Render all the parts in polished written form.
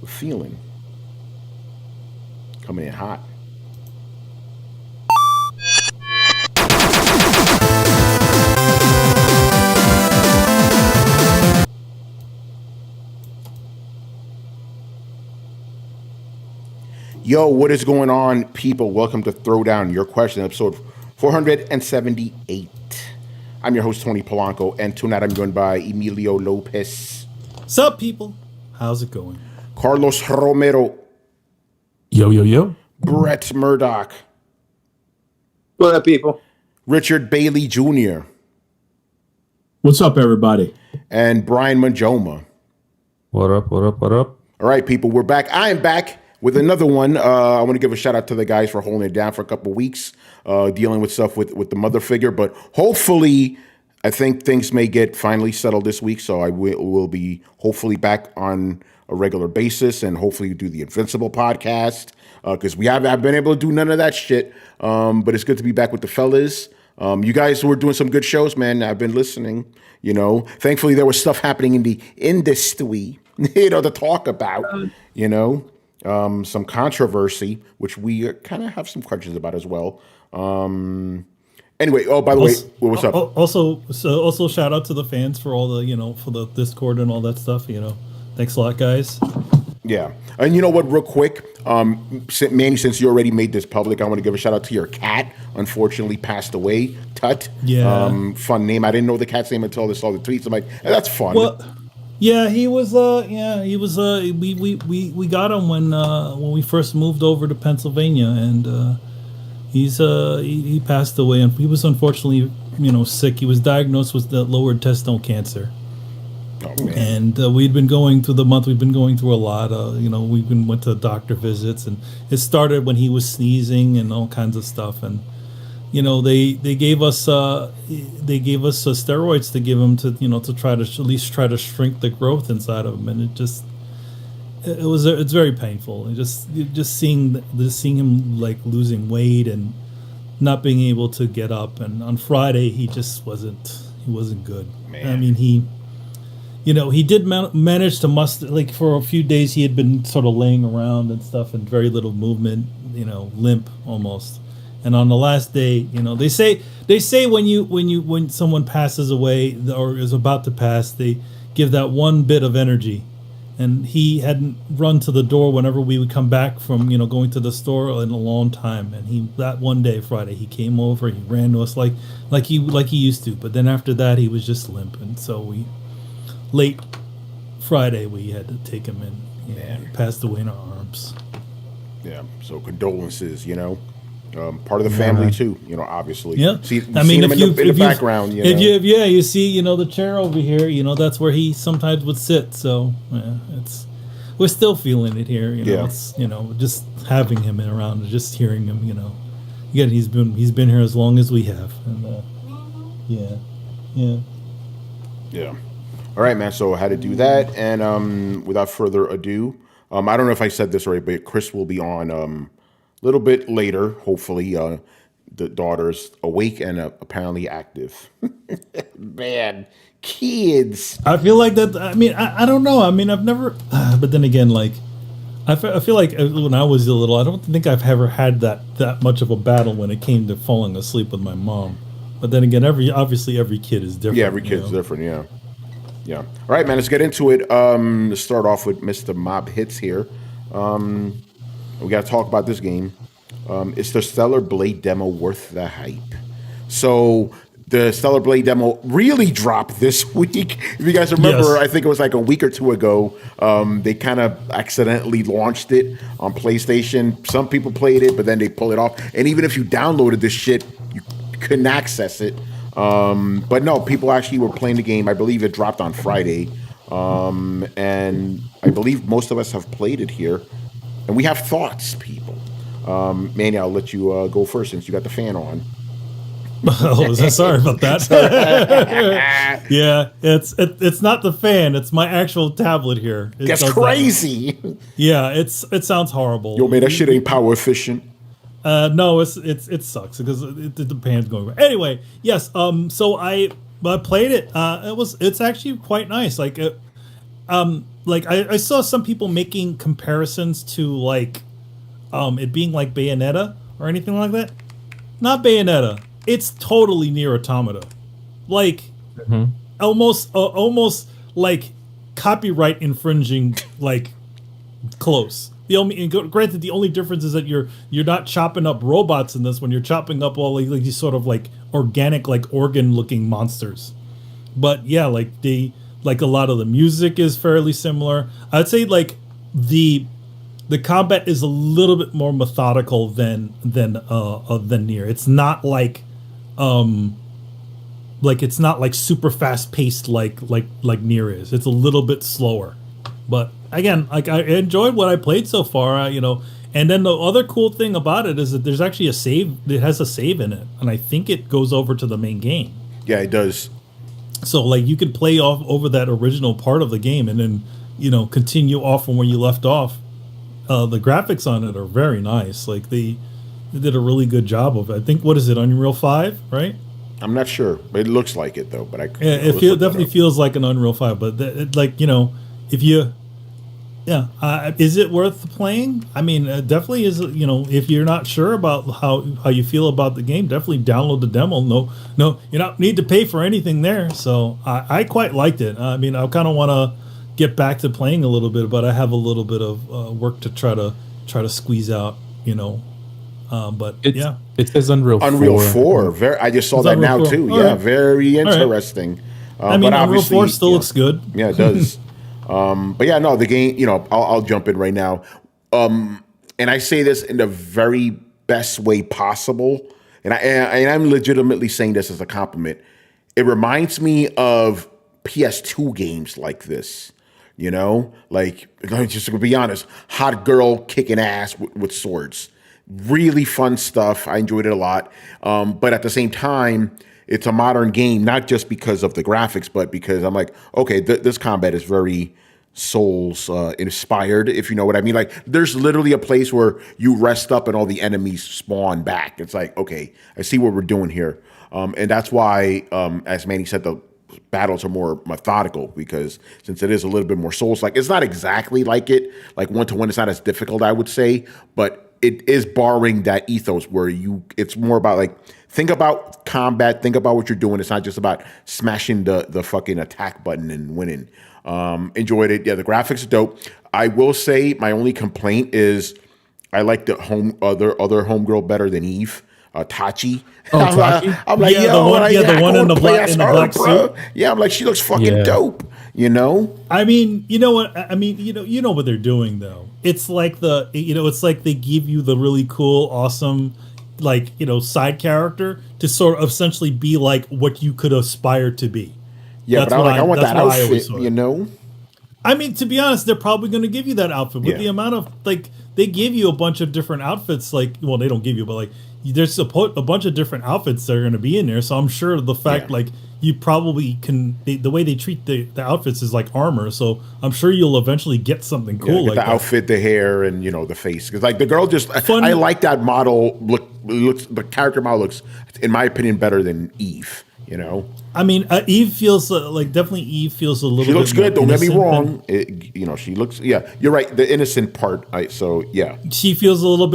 feeling coming in hot. Yo, what is going on, people? Welcome to Throwdown Your Questions, episode 478. I'm your host, Tony Polanco, and tonight I'm joined by Emilio Lopez. Sup, people? How's it going? Carlos Romero. Yo, yo, yo. Brett Murdoch. What up, people? Richard Bailey Jr. What's up, everybody? And Brian Manjoma. What up, what up, what up? All right, people, we're back. I am back with another one. I want to give a shout out to the guys for holding it down for a couple of weeks, dealing with stuff with the mother figure. But hopefully, I think things may get finally settled this week. So I will be hopefully back on a regular basis and hopefully do the Invincible podcast because I've been able to do none of that shit. But it's good to be back with the fellas. You guys were doing some good shows, man. I've been listening. You know, thankfully there was stuff happening in the industry, to talk about. Some controversy, which we kind of have some questions about as well. Anyway, by the way, what's up? Also, shout out to the fans for all the, for the Discord and all that stuff. Thanks a lot, guys. Yeah, and you know what? Real quick, Manny, since you already made this public, I want to give a shout out to your cat. Unfortunately, passed away. Tut. Yeah. Fun name. I didn't know the cat's name until I saw the tweets. I'm like, that's fun. Well, yeah, he was. We got him when we first moved over to Pennsylvania, and he passed away, and he was unfortunately sick. He was diagnosed with the lower intestinal cancer. Oh, man. And we'd been going through the month. We've been going through a lot. Went to doctor visits, and it started when he was sneezing and all kinds of stuff. And they gave us steroids to give him to try to at least try to shrink the growth inside of him. And it's very painful. Just seeing him like losing weight and not being able to get up. And on Friday he just wasn't good. Man. I mean he did manage to muster, like for a few days he had been sort of laying around and stuff and very little movement, limp almost. And on the last day, they say when someone passes away or is about to pass, they give that one bit of energy. And he hadn't run to the door whenever we would come back from, going to the store in a long time. And that one day, Friday, he came over, he ran to us like he used to. But then after that, he was just limp. And so late Friday, we had to take him in. He passed away in our arms. Yeah. So condolences, part of the family too, obviously. Yeah. See, I mean, him in the background, you see, the chair over here, that's where he sometimes would sit. So we're still feeling it here, It's just having him around and just hearing him, Again, he's been here as long as we have, and Yeah. All right, man. So I had to do that, and without further ado, I don't know if I said this already, but Chris will be on a little bit later. Hopefully, the daughter's awake and apparently active. Man, kids. I feel like that. I mean, I don't know. I mean, I've never. But then again, like, I feel like when I was little, I don't think I've ever had that much of a battle when it came to falling asleep with my mom. But then again, obviously every kid is different. Yeah, every kid's different. Yeah. Yeah. All right, man. Let's get into it. Let's start off with Mr. Mob Hits here. We got to talk about this game. Is the Stellar Blade demo worth the hype? So the Stellar Blade demo really dropped this week. If you guys remember, yes. I think it was like a week or two ago. They kind of accidentally launched it on PlayStation. Some people played it, but then they pull it off. And even if you downloaded this shit, you couldn't access it. But no, people actually were playing the game. I believe it dropped on Friday. And I believe most of us have played it here. And we have thoughts, people. Manny, I'll let you go first since you got the fan on. Sorry about that. Yeah, it's not the fan. It's my actual tablet here. That's crazy. That. Yeah, it sounds horrible. Yo, man, that shit ain't power efficient. No, it sucks because the pan's going away. Anyway, yes. So I played it. It's actually quite nice. Like, like I saw some people making comparisons to like it being like Bayonetta or anything like that. Not Bayonetta. It's totally near Automata. Like almost like copyright infringing, like close. Granted, the only difference is that you're not chopping up robots in this one. You're chopping up all like these sort of like organic, like organ looking monsters. But yeah, like a lot of the music is fairly similar. I'd say like the combat is a little bit more methodical than Nier. It's not like it's not like super fast paced like Nier is. It's a little bit slower. But again, like I enjoyed what I played so far, And then the other cool thing about it is that there's actually a save. It has a save in it, and I think it goes over to the main game. Yeah, it does. So like you can play off over that original part of the game, and then continue off from where you left off. The graphics on it are very nice. Like they did a really good job of it. I think what is it, Unreal 5, right? I'm not sure. It looks like it though. But it definitely feels like an Unreal 5. But if you, is it worth playing? I mean, definitely is. If you're not sure about how you feel about the game, definitely download the demo. No, you don't need to pay for anything there. So I quite liked it. I mean, I kind of want to get back to playing a little bit, but I have a little bit of work to try to squeeze out. But it says Unreal 4. I just saw that now 4. Too. Yeah, right. Very interesting. I mean, Unreal 4 still looks good. Yeah, it does. But yeah, no, the game. I'll jump in right now. And I say this in the very best way possible, and I'm legitimately saying this as a compliment. It reminds me of PS2 games like this. Like just to be honest, hot girl kicking ass with swords. Really fun stuff. I enjoyed it a lot. But at the same time, it's a modern game, not just because of the graphics, but because I'm like, okay, this combat is very Souls inspired, if you know what I mean. Like, there's literally a place where you rest up and all the enemies spawn back. It's like, okay, I see what we're doing here. And that's why, as Manny said, the battles are more methodical, because since it is a little bit more Souls-like, it's not exactly like it. Like, one-to-one, it's not as difficult, I would say, but it is borrowing that ethos where it's more about like, think about combat, think about what you're doing. It's not just about smashing the fucking attack button and winning. Enjoyed it. Yeah, the graphics are dope. I will say my only complaint is I like the other homegirl better than Eve. Tachi. Oh, Tachi? I'm like, the one in the black suit. Yeah, I'm like, she looks fucking dope. I mean, you know what? I mean, you know what they're doing though. It's like it's like they give you the really cool, awesome, like, side character to sort of essentially be like what you could aspire to be. Yeah, that's but I want that outfit, I mean, to be honest, they're probably going to give you that outfit with the amount of, like, they give you a bunch of different outfits. Like, well, they don't give you, but like, there's a bunch of different outfits that are going to be in there. So I'm sure the fact, like, you probably can, the way they treat the outfits is like armor. So I'm sure you'll eventually get something cool like the that. Outfit, the hair, and the face. Because like the girl I like that model. Looks the character model looks, in my opinion, better than Eve. I mean, Eve feels definitely Eve feels a little. She looks good. Don't get me wrong. She looks. Yeah, you're right. The innocent part. She feels a little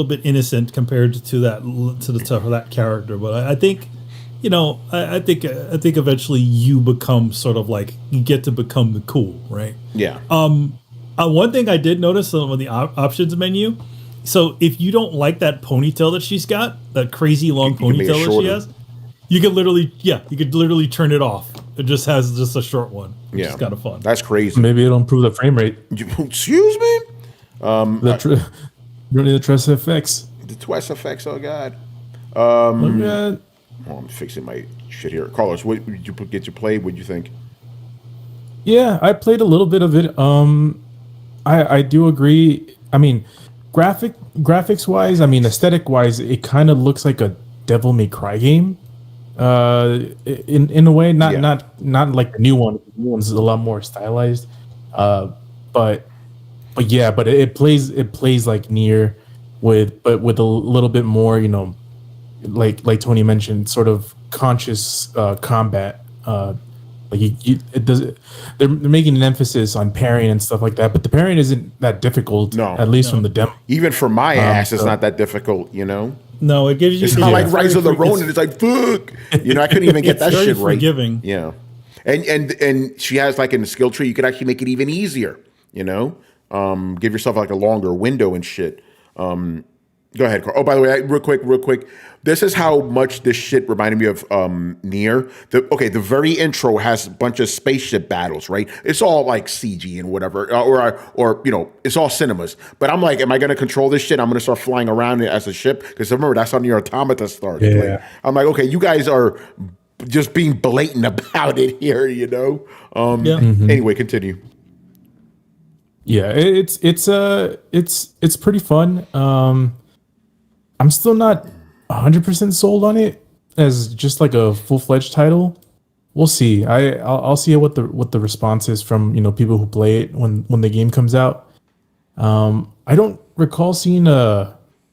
bit innocent compared to that character. But I think, I think eventually you become sort of like, you get to become the cool, right? Yeah. One thing I did notice on the options menu. So if you don't like that ponytail that she's got, that crazy long ponytail that she has. You could literally turn it off. It just has a short one. Which is kind of fun. That's crazy. Maybe it'll improve the frame rate. Excuse me? Running the Tress FX. The Tress FX, oh God. I'm fixing my shit here. Carlos, what did you get to play? What did you think? Yeah, I played a little bit of it. I do agree. I mean, graphics wise, I mean, aesthetic wise, it kind of looks like a Devil May Cry game. In a way, not like the new one. The new one's a lot more stylized. But it plays like Nier with a little bit more, like Tony mentioned, sort of conscious combat. Like it does. They're making an emphasis on parrying and stuff like that, but the parrying isn't that difficult. No. At least No. from the demo. Even for my ass, it's so- not that difficult, you know? No, it gives you. It's not like very Rise of the free- Ronin. It's like, fuck. You know, I couldn't even get It's that very shit right. forgiving. Yeah. And she has like in the skill tree, you could actually make it even easier, you know? Give yourself like a longer window and shit. Go ahead, Carl. Oh, by the way, real quick. This is how much this shit reminded me of Nier. The very intro has a bunch of spaceship battles, right? It's all like CG and whatever, or you know, it's all cinemas. But I'm like, am I going to control this shit? I'm going to start flying around as a ship because remember that's how Nier Automata started. Yeah. Like, I'm like, okay, you guys are just being blatant about it here, you know. Yeah. Anyway, continue. Yeah, it's pretty fun. I'm still not 100% sold on it as just like a full-fledged title. We'll see. I'll see what the response is from, you know, people who play it when the game comes out. I don't recall seeing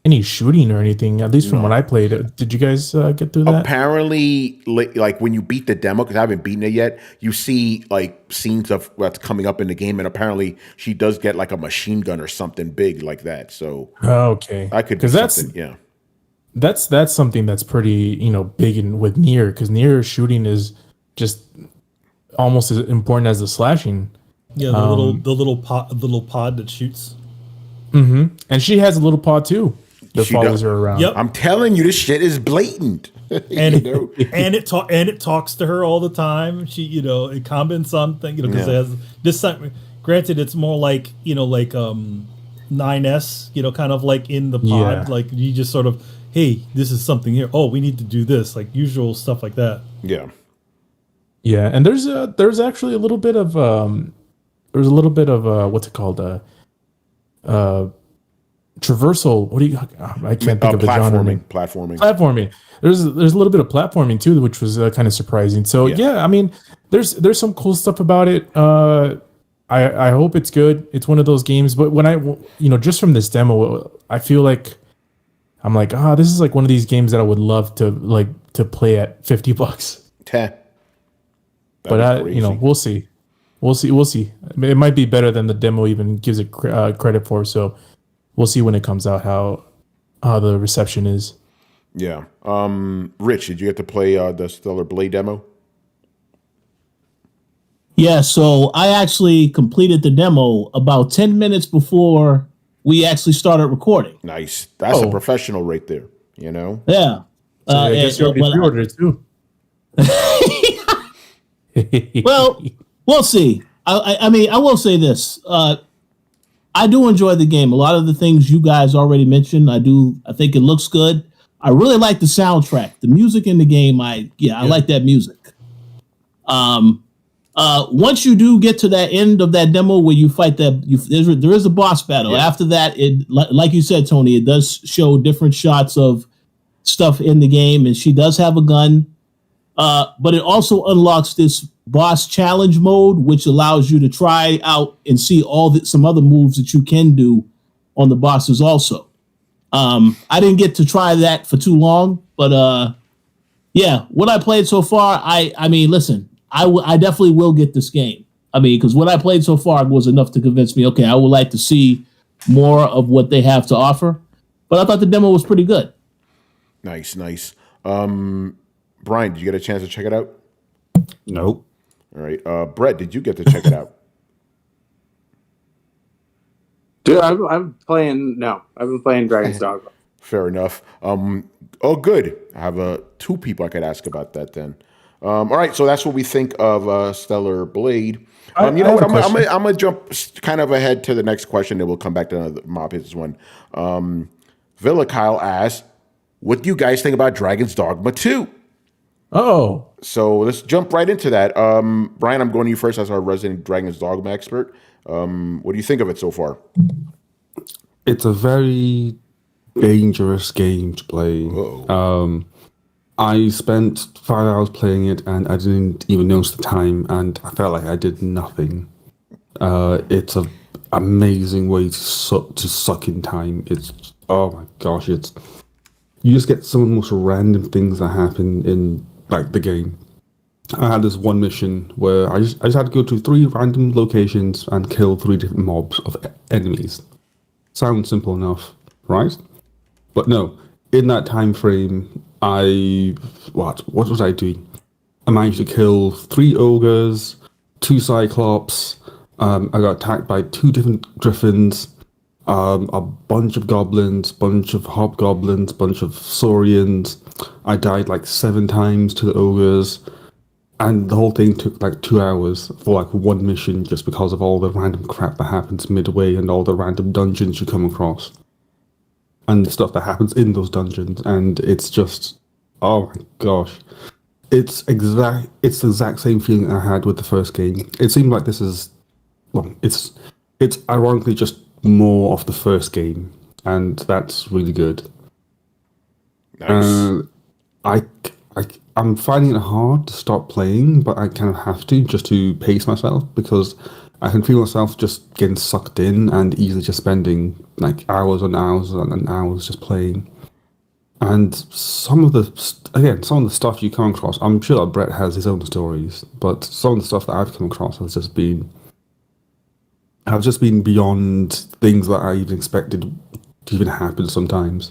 any shooting or anything, at least from when I played it. Did you guys get through that? Apparently, like when you beat the demo, because I haven't beaten it yet, you see like scenes of what's coming up in the game, and apparently she does get like a machine gun or something big like that. So Okay, I could do because that's something, yeah. that's something that's pretty, you know, big with Nier, because Nier shooting is just almost as important as the slashing. Yeah, the little pod that shoots. And she has a little paw too that She follows does. her around. Yep. I'm telling you, this shit is blatant. And You know? and it talks to her all the time. She, you know, it comments on things, you know, because Yeah. it has this time. Granted, it's more like, you know, like 9S, you know, kind of like in the pod, Yeah. like you just sort of, hey, this is something here. Oh, we need to do this, like usual stuff like that. Yeah. Yeah, and there's actually a little bit of what's it called, traversal. What do you? I can't think of the genre name. Platforming. There's a little bit of platforming too, which was kind of surprising. So yeah, I mean, there's some cool stuff about it. I hope it's good. It's one of those games. But when just from this demo, I feel like I'm like, this is like one of these games that I would love to play at $50. But we'll see. We'll see. It might be better than the demo even gives it credit for. So we'll see when it comes out how the reception is. Yeah. Rich, did you get to play the Stellar Blade demo? Yeah, so I actually completed the demo about 10 minutes before we actually started recording. Nice. That's a professional right there, you know? Yeah. So I guess you already pre-ordered it too. Well, we'll see. I mean, I will say this. I do enjoy the game. A lot of the things you guys already mentioned, I think it looks good. I really like the soundtrack. The music in the game, I like that music. Once you do get to that end of that demo where you fight there is a boss battle. Yeah. After that, like you said, Tony, it does show different shots of stuff in the game, and she does have a gun. But it also unlocks this boss challenge mode, which allows you to try out and see some other moves that you can do on the bosses also. I didn't get to try that for too long, but yeah, what I played so far, I mean, listen, I definitely will get this game. I mean, because what I played so far was enough to convince me, okay, I would like to see more of what they have to offer. But I thought the demo was pretty good. Nice. Brian, did you get a chance to check it out? Nope. All right. Brett, did you get to check it out? Dude, I've been playing Dragon's Dogma. Fair enough. Oh, good. I have two people I could ask about that then. All right, so that's what we think of Stellar Blade. You know what? I'm gonna jump kind of ahead to the next question, then we'll come back to another Mob Hits one. Villa Kyle asks, "What do you guys think about Dragon's Dogma 2?" Oh, so let's jump right into that. Brian, I'm going to you first as our resident Dragon's Dogma expert. What do you think of it so far? It's a very dangerous game to play. I spent 5 hours playing it and I didn't even notice the time, and I felt like I did nothing. It's an amazing way to suck in time. It's, oh my gosh, you just get some of the most random things that happen in like the game. I had this one mission where I just had to go to 3 random locations and kill 3 different mobs of enemies. Sounds simple enough, right? But no, in that time frame, what was I doing? I managed to kill 3 ogres, 2 cyclops. I got attacked by 2 different griffins, a bunch of goblins, bunch of hobgoblins, bunch of saurians. I died like 7 times to the ogres, and the whole thing took like 2 hours for like one mission, just because of all the random crap that happens midway and all the random dungeons you come across and the stuff that happens in those dungeons. And it's just, oh my gosh, it's the exact same feeling I had with the first game. It seemed like this is, well, it's ironically just more of the first game, and that's really good. Nice. I'm finding it hard to stop playing, but I kind of have to, just to pace myself, because I can feel myself just getting sucked in and easily just spending like hours and hours and hours just playing. And some of the stuff you come across, I'm sure that Brett has his own stories, but some of the stuff that I've come across have just been beyond things that I even expected to even happen sometimes.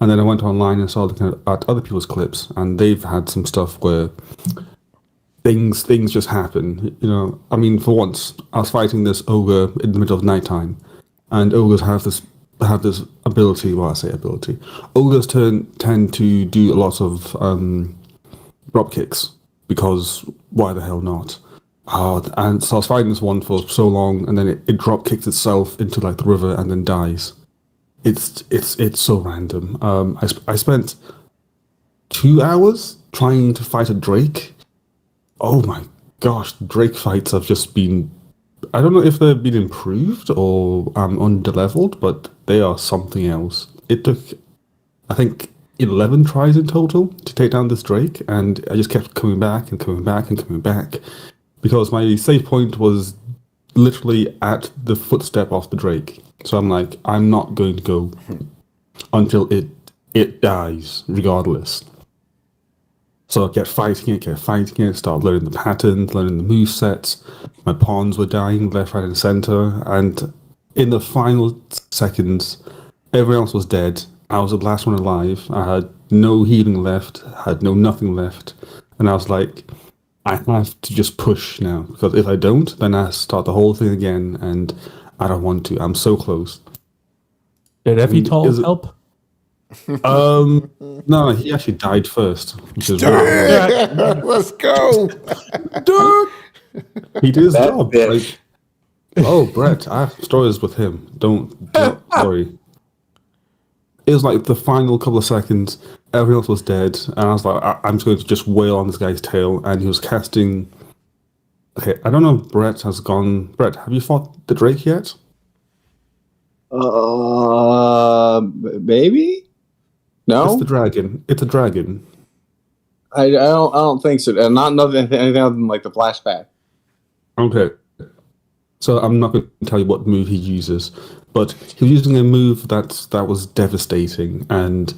And then I went online and started looking at other people's clips, and they've had some stuff where things just happen. You know, I mean, for once, I was fighting this ogre in the middle of nighttime, and ogres have this ability. Well, I say ability. Ogres tend to do a lot of drop kicks, because why the hell not? And so I was fighting this one for so long, and then it drop kicks itself into like the river and then dies. It's so random. I spent 2 hours trying to fight a drake. Oh my gosh, drake fights have just been, I don't know if they've been improved or under-leveled, but they are something else. It took, I think, 11 tries in total to take down this drake, and I just kept coming back and coming back and coming back, because my save point was literally at the footstep of the drake. So I'm like, I'm not going to go until it dies, regardless. So I kept fighting it, started learning the patterns, learning the movesets. My pawns were dying left, right, and center. And in the final seconds, everyone else was dead. I was the last one alive. I had no healing left, had no nothing left. And I was like, I have to just push now, because if I don't, then I start the whole thing again, and I don't want to. I'm so close. Did Evital help? No, he actually died first. Which is Let's go. He did his That job. bitch. Oh, Brett, I have stories with him. Don't worry. It was like the final couple of seconds, everyone else was dead, and I was like, I'm just going to just wail on this guy's tail, and he was casting. Okay, I don't know if Brett has gone. Brett, have you fought the Drake yet? Maybe? No, It's the dragon. It's a dragon. I don't think so. Not anything other than like the flashback. Okay. So I'm not going to tell you what move he uses, but he was using a move that was devastating, and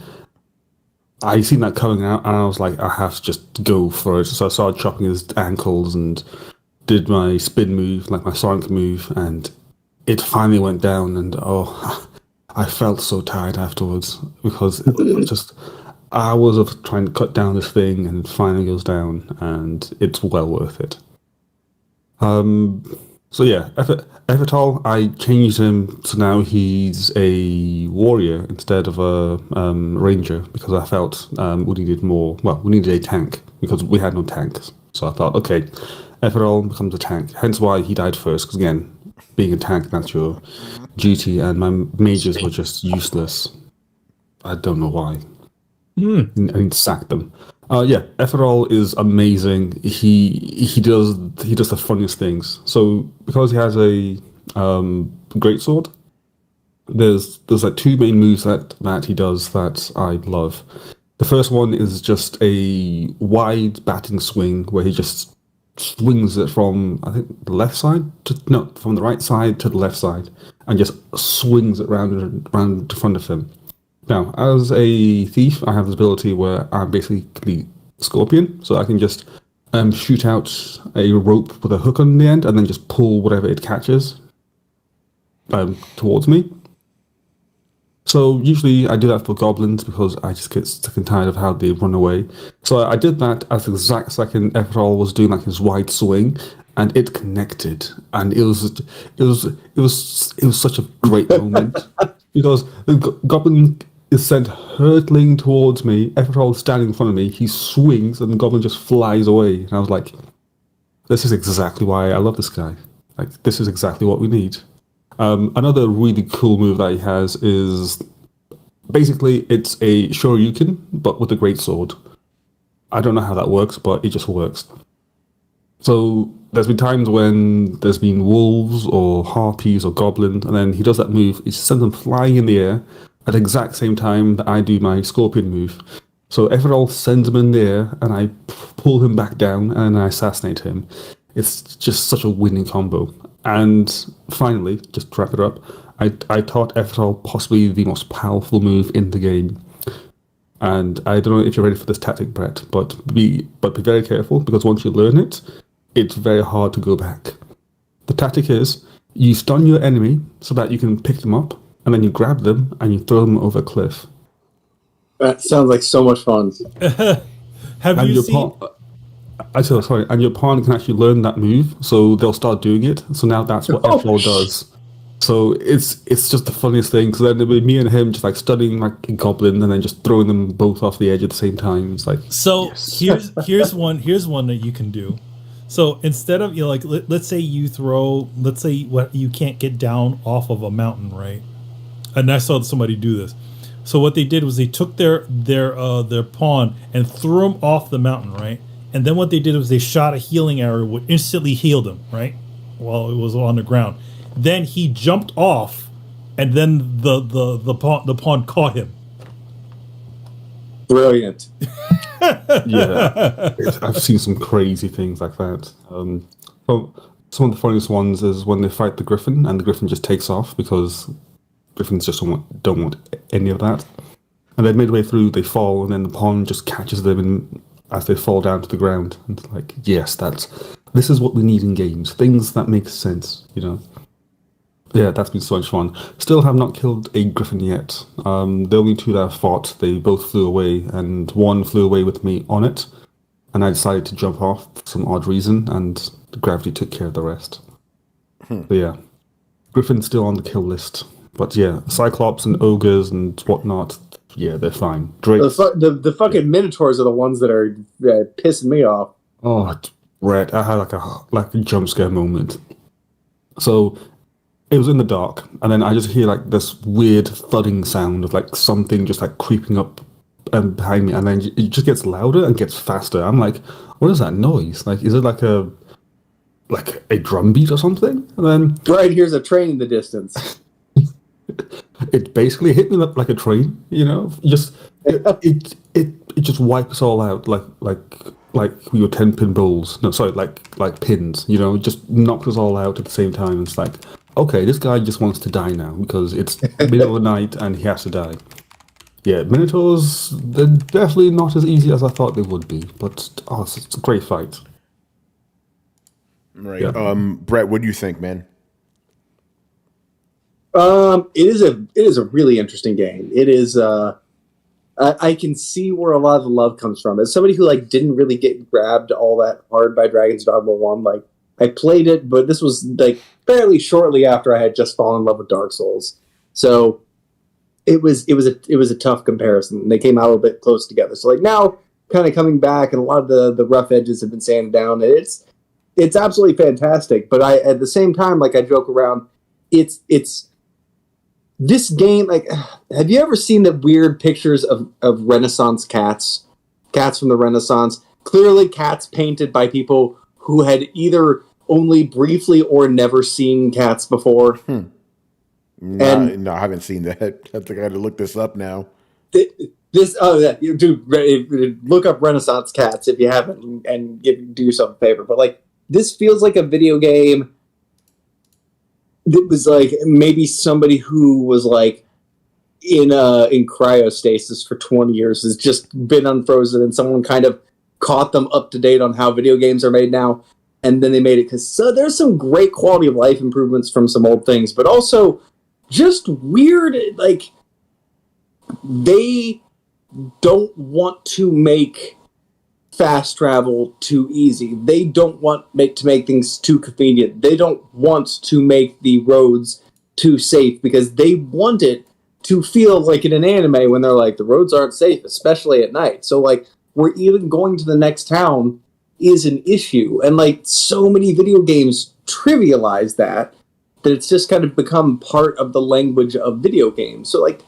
I seen that coming out, and I was like, I have to just go for it. So I started chopping his ankles and did my spin move, like my Sonic move, and it finally went down, and oh, I felt so tired afterwards, because it was just hours of trying to cut down this thing, and it finally goes down, and it's well worth it. So yeah, Evital, I changed him, so now he's a warrior instead of a ranger, because I felt we needed a tank, because we had no tanks. So I thought, okay, Evital becomes a tank, hence why he died first, because again, being a tank, that's your duty, and my mages were just useless. I don't know why. I need to sack them. Yeah, Evital is amazing. He does the funniest things. So because he has a greatsword, there's like 2 main moves that he does that I love. The first one is just a wide batting swing where he just swings it from, I think, the left side from the right side to the left side, and just swings it round in front of him. Now, as a thief, I have this ability where I'm basically Scorpion, so I can just shoot out a rope with a hook on the end, and then just pull whatever it catches towards me. So usually I do that for goblins because I just get sick and tired of how they run away. So I did that at the exact second Everall was doing like his wide swing, and it connected, and it was such a great moment because the goblin is sent hurtling towards me. Everall is standing in front of me. He swings, and the goblin just flies away. And I was like, "This is exactly why I love this guy. Like, this is exactly what we need." Another really cool move that he has is basically it's a Shoryuken, but with a great sword. I don't know how that works, but it just works. So there's been times when there's been wolves or harpies or goblins, and then he does that move. He sends them flying in the air at the exact same time that I do my scorpion move. So Everall sends him in the air, and I pull him back down, and I assassinate him. It's just such a winning combo. And finally, just to wrap it up, I taught Everall possibly the most powerful move in the game. And I don't know if you're ready for this tactic, Brett, but be very careful, because once you learn it, it's very hard to go back. The tactic is, you stun your enemy so that you can pick them up, and then you grab them and you throw them over a cliff. That sounds like so much fun. Have And you your seen? sorry, and your pawn can actually learn that move, so they'll start doing it. So now that's what Everall does. So it's just the funniest thing, because then it'll be me and him just like studying like a goblin and then just throwing them both off the edge at the same time. It's like, So yes. here's one that you can do. So instead of, you know, like let's say you you can't get down off of a mountain, right? And I saw somebody do this. So what they did was they took their pawn and threw him off the mountain, right? And then what they did was they shot a healing arrow, which instantly healed him, right? While it was on the ground. Then he jumped off, and then the pawn caught him. Brilliant. Yeah, I've seen some crazy things like that. Well, some of the funniest ones is when they fight the griffin, and the griffin just takes off because griffins just don't want any of that. And then midway through, they fall, and then the pawn just catches them as they fall down to the ground. And it's like, yes, this is what we need in games. Things that make sense, you know. Yeah, that's been so much fun. Still have not killed a griffin yet. The only two that I fought, they both flew away, and one flew away with me on it, and I decided to jump off for some odd reason, and the gravity took care of the rest. So yeah, griffin's still on the kill list. But yeah, Cyclops and ogres and whatnot, yeah, they're fine. Drakes. The fucking minotaurs are the ones that are pissing me off. Oh, Brett, I had like a jump scare moment. So it was in the dark, and then I just hear like this weird thudding sound of like something just like creeping up behind me, and then it just gets louder and gets faster. I'm like, what is that noise? Like, is it like a drum beat or something? And then Right here's a train in the distance. it basically hit me like a train, you know. It just wiped us all out like we were 10-pin bowls. No, sorry, like pins. You know, just knocked us all out at the same time. It's like, okay, this guy just wants to die now because it's middle of the night and he has to die. Yeah, Minotaurs, they're definitely not as easy as I thought they would be, but it's a great fight. Right. Yeah. Brett, what do you think, man? It is a really interesting game. It is. I can see where a lot of the love comes from. As somebody who like didn't really get grabbed all that hard by Dragon's Dogma 1, like I played it, but this was like fairly shortly after I had just fallen in love with Dark Souls. So it was a tough comparison. They came out a little bit close together. So like now, kind of coming back, and a lot of the rough edges have been sanded down. And it's absolutely fantastic. But I at the same time, like I joke around, it's this game. Like, have you ever seen the weird pictures of Renaissance cats from the Renaissance? Clearly, cats painted by people who had either only briefly or never seen cats before. No, I haven't seen that. I think I got to look this up now. Look up Renaissance cats if you haven't, and do yourself a favor. But like, this feels like a video game that was like maybe somebody who was like in cryostasis for 20 years has just been unfrozen, and someone kind of caught them up to date on how video games are made now, and then they made it because there's some great quality of life improvements from some old things, but also just weird, like, they don't want to make fast travel too easy. They don't want to make things too convenient. They don't want to make the roads too safe because they want it to feel like in an anime when they're like, the roads aren't safe, especially at night. So, like, we're even going to the next town is an issue. And, like, so many video games trivialize that it's just kind of become part of the language of video games. So, like,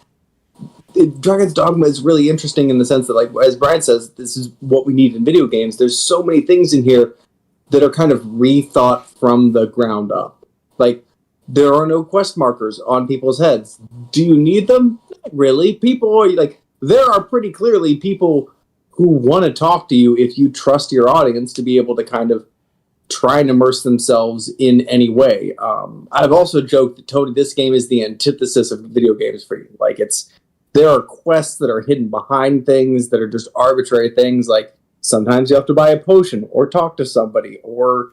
Dragon's Dogma is really interesting in the sense that, like, as Brian says, this is what we need in video games. There's so many things in here that are kind of rethought from the ground up. Like, there are no quest markers on people's heads. Do you need them? Not really. People are, like, there are pretty clearly people who want to talk to you if you trust your audience to be able to kind of try and immerse themselves in any way. I've also joked that, Tony, this game is the antithesis of video games for you. Like, there are quests that are hidden behind things that are just arbitrary things. Like, sometimes you have to buy a potion or talk to somebody or,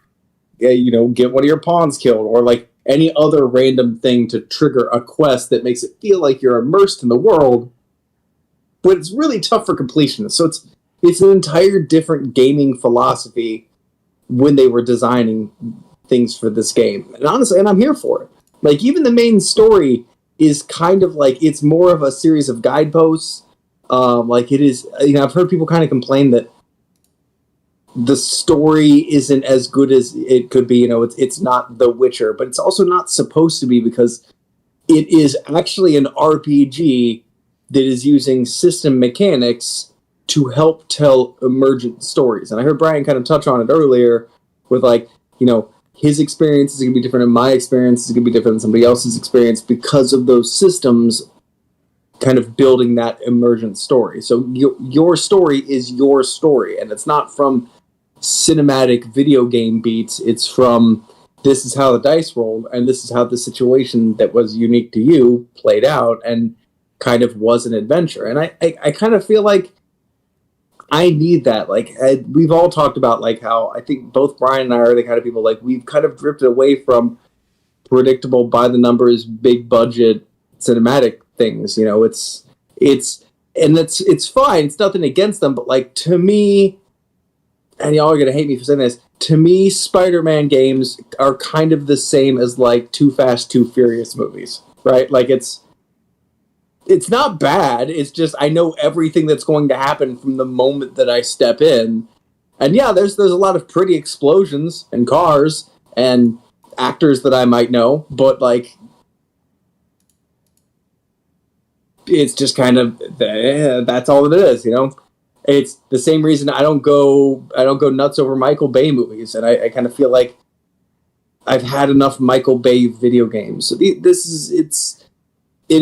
you know, get one of your pawns killed or, like, any other random thing to trigger a quest that makes it feel like you're immersed in the world. But it's really tough for completionists. So it's an entire different gaming philosophy when they were designing things for this game. And honestly, and I'm here for it. Like, even the main story is kind of like, it's more of a series of guideposts. Like, it is, you know, I've heard people kind of complain that the story isn't as good as it could be. You know, it's not The Witcher, but it's also not supposed to be because it is actually an RPG that is using system mechanics to help tell emergent stories. And I heard Brian kind of touch on it earlier with, like, you know, his experience is going to be different and my experience is going to be different than somebody else's experience because of those systems kind of building that emergent story. So your story is your story, and it's not from cinematic video game beats. It's from, this is how the dice rolled, and this is how the situation that was unique to you played out and kind of was an adventure. And I kind of feel like I need that. Like, we've all talked about, like, how I think both Brian and I are the kind of people, like, we've kind of drifted away from predictable, by the numbers, big budget cinematic things. You know, it's fine. It's nothing against them, but, like, to me, and y'all are gonna hate me for saying this, to me, Spider-Man games are kind of the same as, like, Too Fast, Too Furious movies, right? Like, it's not bad. It's just I know everything that's going to happen from the moment that I step in. And yeah, there's a lot of pretty explosions and cars and actors that I might know, but, like, it's just kind of that's all it is, you know. It's the same reason I don't go nuts over Michael Bay movies, and I kind of feel like I've had enough Michael Bay video games. So it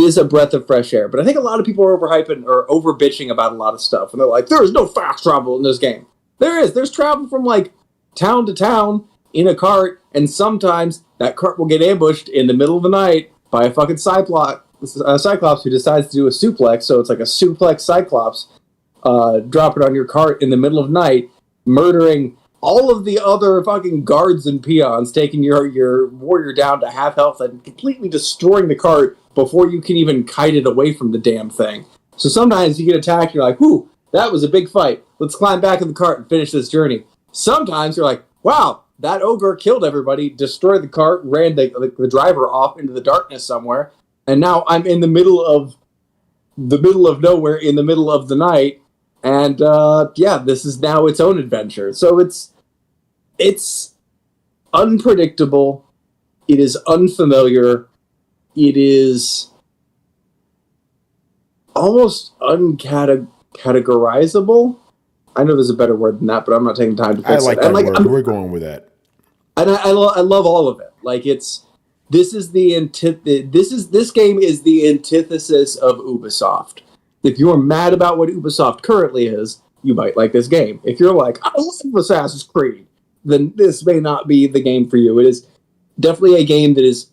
is a breath of fresh air. But I think a lot of people are overhyping or over bitching about a lot of stuff. And they're like, there's no fast travel in this game. There is. There's travel from, like, town to town in a cart. And sometimes that cart will get ambushed in the middle of the night by a fucking Cyclops who decides to do a suplex. So it's like a suplex Cyclops. Drop it on your cart in the middle of night, murdering all of the other fucking guards and peons, taking your warrior down to half health and completely destroying the cart before you can even kite it away from the damn thing. So sometimes you get attacked, you're like, whew, that was a big fight. Let's climb back in the cart and finish this journey. Sometimes you're like, wow, that ogre killed everybody, destroyed the cart, ran the driver off into the darkness somewhere, and now I'm in the middle of nowhere in the middle of the night, and yeah, this is now its own adventure. So it's unpredictable. It is unfamiliar. It is almost uncategorizable. I know there's a better word than that, but I'm not taking time to fix it. I like that word. We're going with that. And I love all of it. Like, this game is the antithesis of Ubisoft. If you're mad about what Ubisoft currently is, you might like this game. If you're like, I love Assassin's Creed, then this may not be the game for you. It is definitely a game that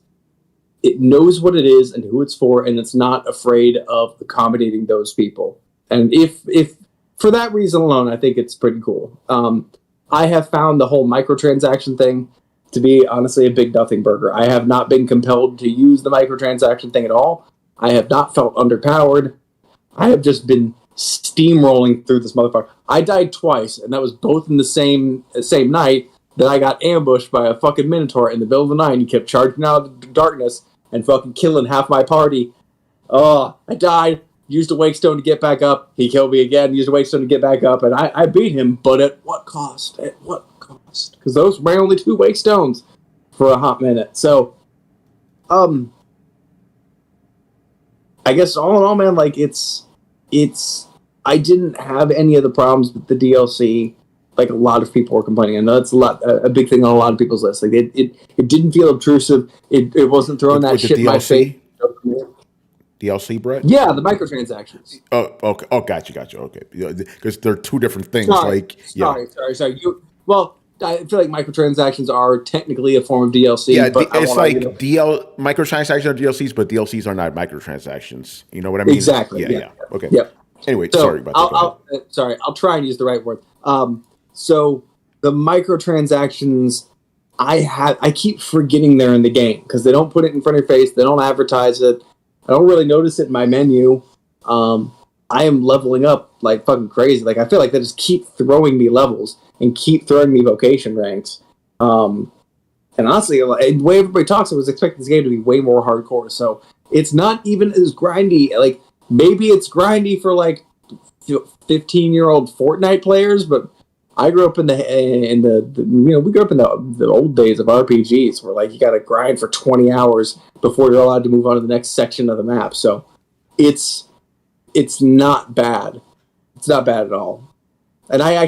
it knows what it is and who it's for, and it's not afraid of accommodating those people. And if for that reason alone, I think it's pretty cool. I have found the whole microtransaction thing to be honestly a big nothing burger. I have not been compelled to use the microtransaction thing at all. I have not felt underpowered. I have just been steamrolling through this motherfucker. I died twice, and that was both in the same night that I got ambushed by a fucking Minotaur in the middle of the night, and he kept charging out of the darkness and fucking killing half my party. Oh, I died. Used a wake stone to get back up. He killed me again. Used a wake stone to get back up, and I beat him. But at what cost? At what cost? Because those were my only 2 wake stones for a hot minute. So, I guess all in all, man, like it's. I didn't have any of the problems with the DLC. Like a lot of people were complaining. I know that's a big thing on a lot of people's lists. Like it didn't feel obtrusive. It wasn't throwing that shit in my face. DLC, Brett? Yeah, the microtransactions. Oh, okay. Oh, gotcha. Okay, because they're 2 different things. Sorry. I feel like microtransactions are technically a form of DLC. Yeah, but it's like microtransactions are DLCs, but DLCs are not microtransactions. You know what I mean? Exactly. Yeah. Okay. Yep. Anyway, So, sorry about that. I'll try and use the right word. So the microtransactions, I keep forgetting they're in the game because they don't put it in front of your face. They don't advertise it. I don't really notice it in my menu. I am leveling up like fucking crazy. Like I feel like they just keep throwing me levels and keep throwing me vocation ranks. And honestly, the way everybody talks, I was expecting this game to be way more hardcore. So it's not even as grindy. Like maybe it's grindy for like 15-year-old Fortnite players, but I grew up in the we grew up in the old days of RPGs where like you got to grind for 20 hours before you're allowed to move on to the next section of the map. So it's not bad. It's not bad at all. And I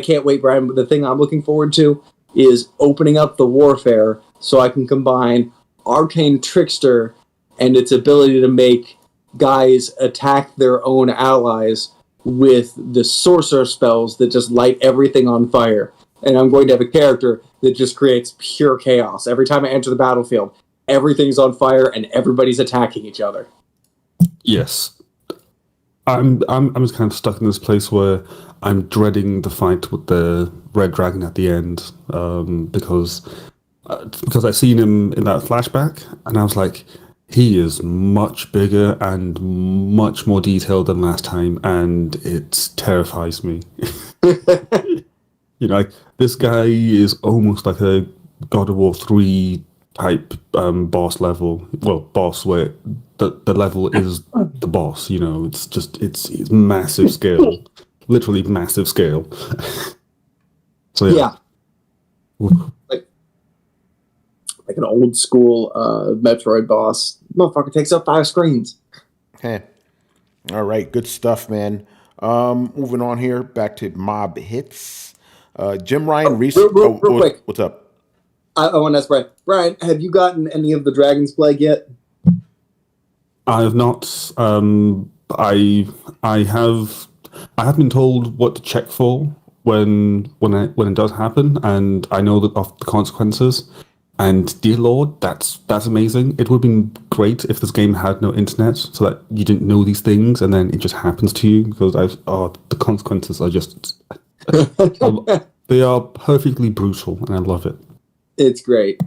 can't wait, Brian. But the thing I'm looking forward to is opening up the warfare so I can combine Arcane Trickster and its ability to make guys attack their own allies with the sorcerer spells that just light everything on fire. And I'm going to have a character that just creates pure chaos. Every time I enter the battlefield, everything's on fire and everybody's attacking each other. Yes. I'm just kind of stuck in this place where I'm dreading the fight with the red dragon at the end, because I seen him in that flashback and I was like, he is much bigger and much more detailed than last time, and it terrifies me. Like this guy is almost like a God of War 3 type boss level. Well, boss where the level is the boss. It's massive scale, literally massive scale. So yeah. Like an old school Metroid boss. Motherfucker takes up 5 screens. Okay. All right. Good stuff, man. Moving on here. Back to mob hits. Jim Ryan recently. Real quick. What's up? I want to ask Brian. Brian, have you gotten any of the Dragon's Plague yet? I have not. I have been told what to check for when it does happen, and I know of the consequences. And dear Lord, that's amazing. It would have been great if this game had no internet, so that you didn't know these things, and then it just happens to you. Because the consequences are just they are perfectly brutal, and I love it. It's great.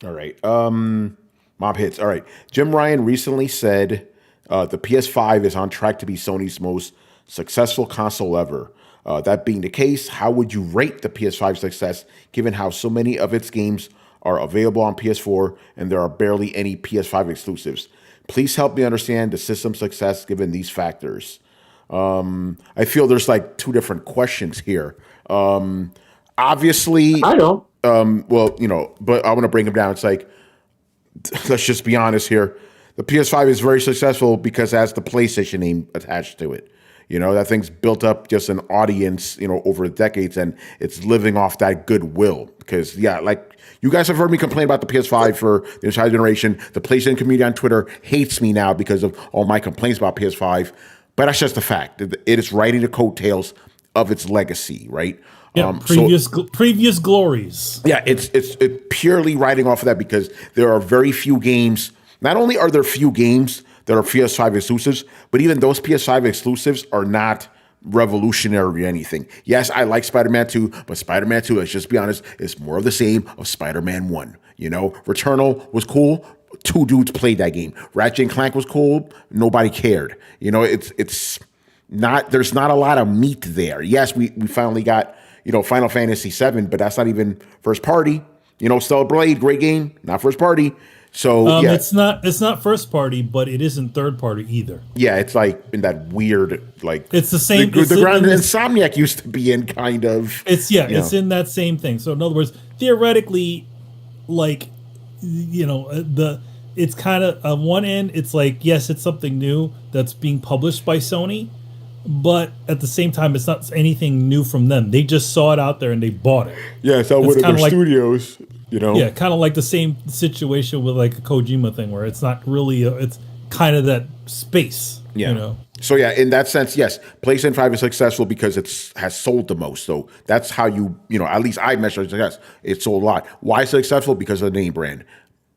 All right, mob hits. All right, Jim Ryan recently said the PS5 is on track to be Sony's most successful console ever. That being the case, how would you rate the PS5's success given how so many of its games are available on PS4 and there are barely any PS5 exclusives? Please help me understand the system's success given these factors. I feel there's like 2 different questions here. Obviously, I know. But I want to bring them down. It's like, let's just be honest here. The PS5 is very successful because it has the PlayStation name attached to it. That thing's built up just an audience, over decades, and it's living off that goodwill. Because, like you guys have heard me complain about the PS5 for the entire generation. The PlayStation community on Twitter hates me now because of all my complaints about PS5. But that's just the fact. It is riding the coattails of its legacy, right? Yeah, previous glories. Yeah, it's purely riding off of that because there are very few games. Not only are there few games that are PS5 exclusives, but even those PS5 exclusives are not revolutionary or anything. Yes, I like Spider-Man 2, but Spider-Man 2, let's just be honest, is more of the same of Spider-Man 1. You know, Returnal was cool. 2 dudes played that game. Ratchet and Clank was cool. Nobody cared. You know, it's not, there's not a lot of meat there. Yes, we finally got, you know, Final Fantasy 7, but that's not even first party. You know, Stellar Blade, great game, not first party. So yeah, it's not first party, but it isn't third party either. Yeah, it's like in that weird, like it's the same. The ground Insomniac used to be in, kind of. It's in that same thing. So in other words, theoretically, like, you know, it's kind of on one end, it's like, yes, it's something new that's being published by Sony, but at the same time, it's not anything new from them. They just saw it out there and they bought it. Yeah, it's out with their studios. You know? Yeah, kind of like the same situation with like a Kojima thing, where it's not really it's kind of that space. Yeah. You know. So yeah, in that sense, yes, PlayStation 5 is successful because has sold the most. So that's how you know, at least I measure success. It sold a lot. Why is it successful? Because of the name brand.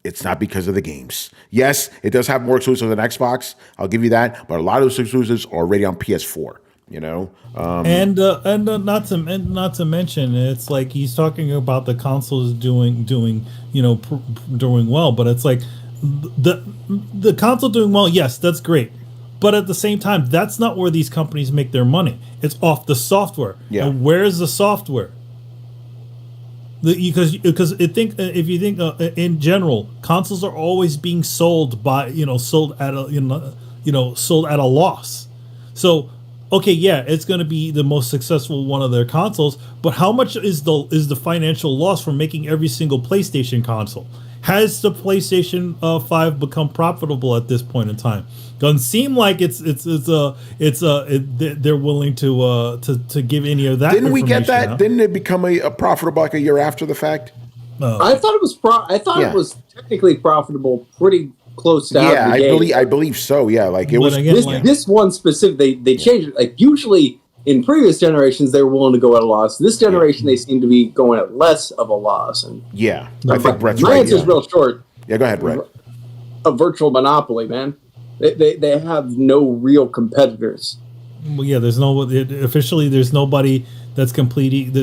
It's not because of the games. Yes, it does have more exclusives than Xbox. I'll give you that. But a lot of those exclusives are already on PS4. You know, and not to mention, it's like he's talking about the consoles doing well, but it's like the console doing well. Yes, that's great, but at the same time, that's not where these companies make their money. It's off the software. Yeah, and where's the software? Because if you think in general, consoles are always being sold sold at a loss. So. Okay, yeah, it's going to be the most successful one of their consoles, but how much is the financial loss from making every single PlayStation console? Has the PlayStation 5 become profitable at this point in time? Doesn't seem like they're willing to give any of that. Didn't we get that? Out. Didn't it become a profitable like a year after the fact? I thought it was it was technically profitable pretty close to yeah, I believe so. Yeah, like it was again, this one specific. They changed it. Like usually in previous generations, they were willing to go at a loss. This generation, they seem to be going at less of a loss. And yeah, I think Brett's my right. answer's real short. Yeah, go ahead, Brett. A virtual monopoly, man. They have no real competitors. Well, yeah, there's nobody that's completing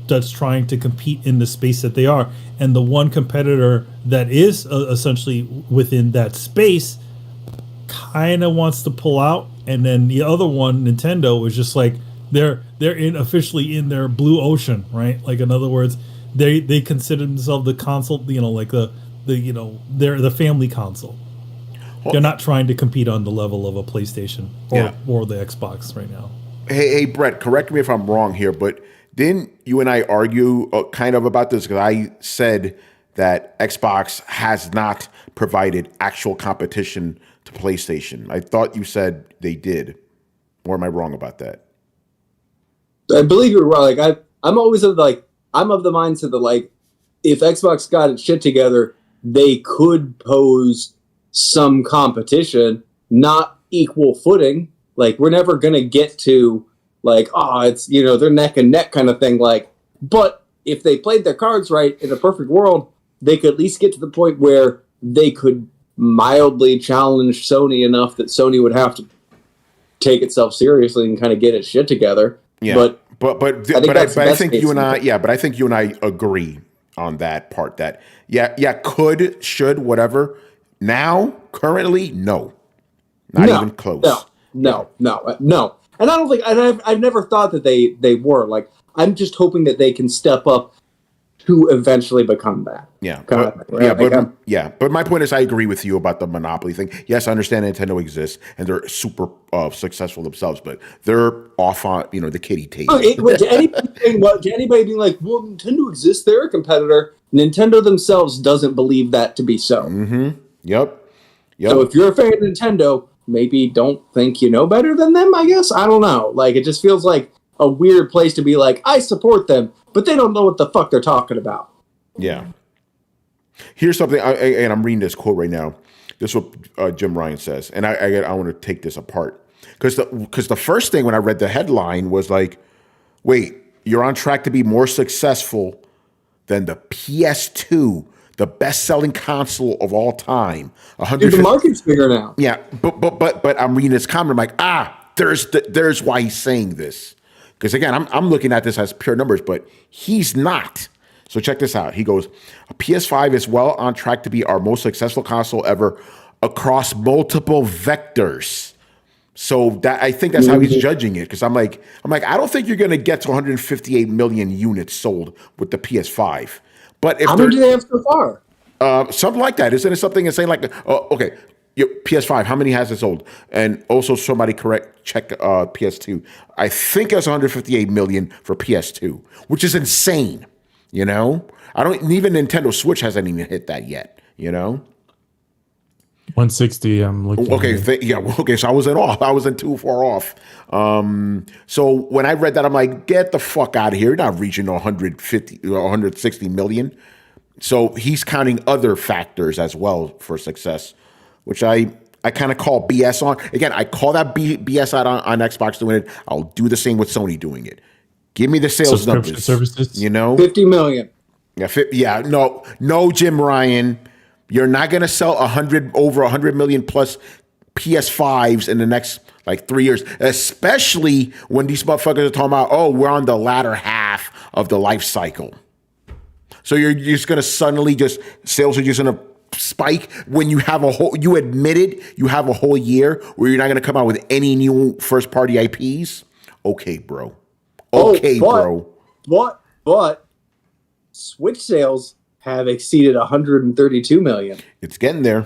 that's trying to compete in the space that they are, and the one competitor that is essentially within that space kind of wants to pull out, and then the other one, Nintendo, is just like they're officially in their blue ocean, right? Like in other words, they consider themselves the console, you know, like they're the family console. They're not trying to compete on the level of a PlayStation or the Xbox right now. Hey, Brett, correct me if I'm wrong here, but didn't you and I argue kind of about this? Because I said that Xbox has not provided actual competition to PlayStation. I thought you said they did. Or am I wrong about that? I believe you're right. Like I'm always I'm of the mindset that like if Xbox got its shit together, they could pose some competition, not equal footing. Like we're never gonna get to like, it's, you know, they're neck and neck kind of thing. Like, but if they played their cards right in a perfect world, they could at least get to the point where they could mildly challenge Sony enough that Sony would have to take itself seriously and kind of get its shit together. Yeah, but I think you and I agree on that part. That could, should, whatever. Now, currently, no, not even close. No. And I don't think, and I've never thought that they were. Like, I'm just hoping that they can step up to eventually become that. But my point is, I agree with you about the monopoly thing. Yes, I understand Nintendo exists and they're super successful themselves, but they're off on the kiddie table. To anybody being like, well, Nintendo exists, they're a competitor. Nintendo themselves doesn't believe that to be so. Mm-hmm. Yep. So if you're a fan of Nintendo, maybe don't think you know better than them, I guess. I don't know. Like, it just feels like a weird place to be like, I support them, but they don't know what the fuck they're talking about. Yeah. Here's something, and I'm reading this quote right now. This is what Jim Ryan says, and I want to take this apart. Because the first thing when I read the headline was like, wait, you're on track to be more successful than the PS2, the best-selling console of all time. Dude, the market's bigger now. Yeah, but I'm reading this comment. I'm like, there's why he's saying this. Because again, I'm looking at this as pure numbers, but he's not. So check this out. He goes, PS5 is well on track to be our most successful console ever across multiple vectors. So that I think that's how he's judging it. Because I'm like, I don't think you're going to get to 158 million units sold with the PS5. But if how many do they have so far? Something like that. Isn't it something that's saying like, okay, your PS5, how many has it sold? And also somebody check PS2. I think it's 158 million for PS2, which is insane. You know, I don't even Nintendo Switch hasn't even hit that yet. You know, 160. I'm looking. Okay, okay. So I was in too far off. So when I read that, I'm like, get the fuck out of here! You're not reaching 150 or 160 million. So he's counting other factors as well for success, which I kind of call BS on. Again, I call that BS out on Xbox doing it. I'll do the same with Sony doing it. Give me the sales numbers. Services. You know, 50 million. Yeah, no, Jim Ryan, you're not gonna sell over 100 million plus PS5s in the next like 3 years, especially when these motherfuckers are talking about, oh, we're on the latter half of the life cycle. So you're just gonna suddenly sales are just gonna spike when you have you admitted you have a whole year where you're not gonna come out with any new first party IPs. Okay, bro. Okay, bro. But Switch sales have exceeded 132 million. It's getting there.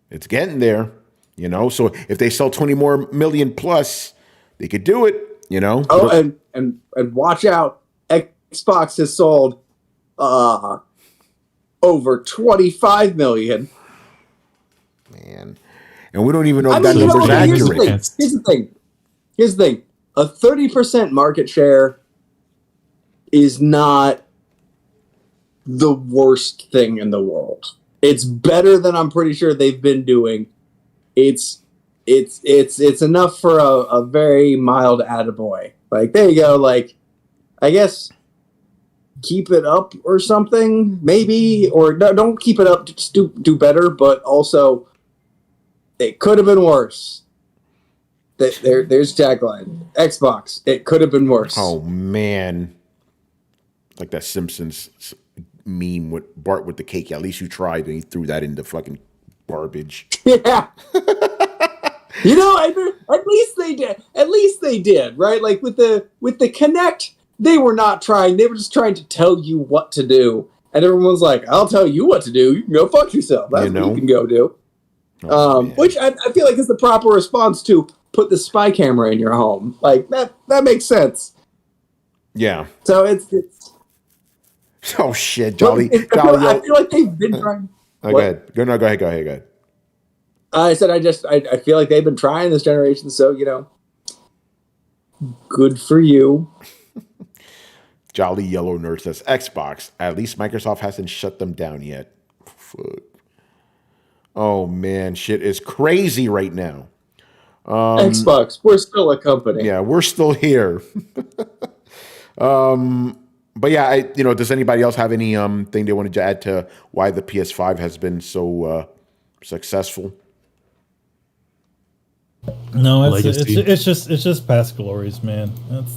It's getting there. You know, so if they sell 20 more million plus, they could do it. You know. Oh, and watch out! Xbox has sold over 25 million. Man, and we don't even know if that number's accurate. Here's the thing. A 30% market share is not the worst thing in the world. It's better than I'm pretty sure they've been doing. It's enough for a very mild attaboy. Like, there you go. Like, I guess keep it up or something, maybe. Or no, don't keep it up. Just do better. But also, it could have been worse. There's tagline. Xbox. It could have been worse. Oh man, like that Simpsons meme with Bart with the cake. At least you tried, and he threw that into fucking garbage. Yeah. You know, at least they did. At least they did, right? Like with the Kinect, they were not trying. They were just trying to tell you what to do, and everyone's like, "I'll tell you what to do. You can go fuck yourself. That's what you can go do." Which I feel like is the proper response to put the spy camera in your home. Like that makes sense. Yeah. So it's oh shit, Jolly. I feel like they've been trying. Go ahead. Go ahead. I said I feel like they've been trying this generation, so you know, good for you. Jolly Yellow Nerd says Xbox. At least Microsoft hasn't shut them down yet. Fuck. Oh man, shit is crazy right now. Xbox, we're still a company. Yeah, we're still here. But yeah, does anybody else have any thing they wanted to add to why the PS5 has been so successful? No, it's just past glories, man.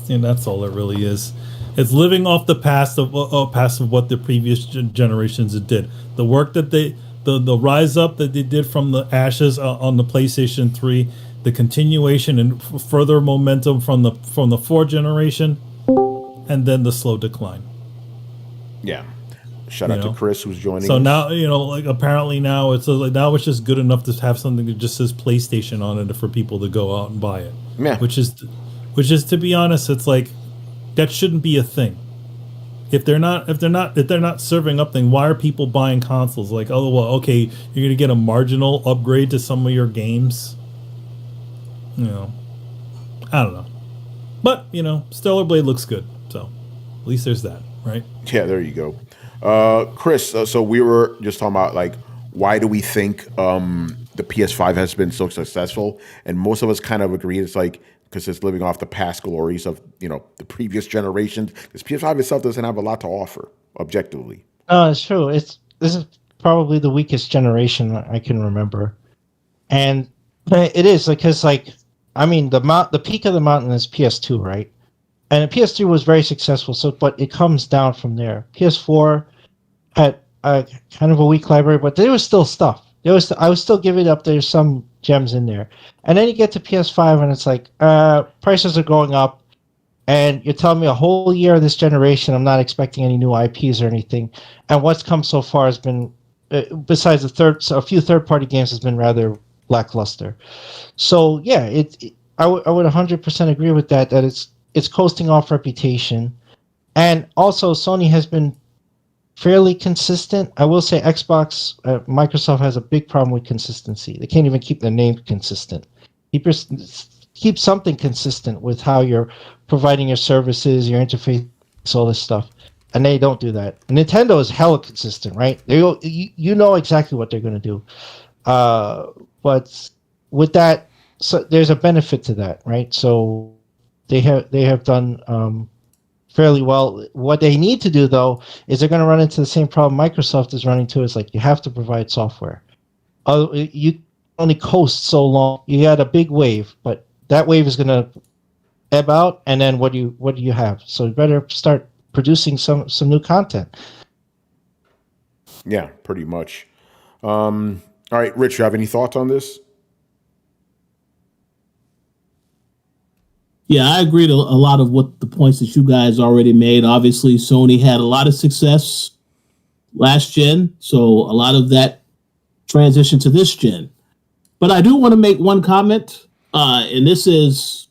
That's all it really is. It's living off the past of what the previous generations did. The work that the rise up that they did from the ashes on the PlayStation 3, the continuation and further momentum from the 4th generation, and then the slow decline. Yeah. Shout out to Chris who's joining. So now, like apparently now it's just good enough to have something that just says PlayStation on it for people to go out and buy it. Yeah. Which is to be honest, it's like that shouldn't be a thing. If they're not serving up thing, why are people buying consoles? Like, oh well, okay, you're gonna get a marginal upgrade to some of your games. I don't know. But, Stellar Blade looks good. So, at least there's that, right? Yeah, there you go. Chris, so we were just talking about, like, why do we think the PS5 has been so successful? And most of us kind of agree it's like, because it's living off the past glories of, the previous generations. Because PS5 itself doesn't have a lot to offer, objectively. Oh, it's true. This is probably the weakest generation I can remember, and it is because the peak of the mountain is PS2, right? And PS3 was very successful. So, but it comes down from there. PS4 had kind of a weak library, but there was still stuff. I was still giving up. There's some gems in there, and then you get to PS5, and it's like prices are going up. And you're telling me a whole year of this generation, I'm not expecting any new IPs or anything. And what's come so far has been, besides a few third-party games, has been rather lackluster. So yeah, I would 100% agree with that. That it's coasting off reputation, and also Sony has been fairly consistent. I will say Microsoft has a big problem with consistency. They can't even keep their name consistent. Keep something consistent with how you're providing your services, your interface, all this stuff, and they don't do that. And Nintendo is hella consistent, right? You know exactly what they're going to do, but with that, so there's a benefit to that, right? So they have done fairly well. What they need to do though is they're going to run into the same problem Microsoft is running into. Is like you have to provide software. You only coast so long. You had a big wave, but that wave is going to ebb out, and then what do you have? So you better start producing some new content. Yeah, pretty much. All right, Rich, you have any thoughts on this? Yeah, I agree to a lot of what the points that you guys already made. Obviously, Sony had a lot of success last gen, so a lot of that transition to this gen. But I do want to make one comment, and this is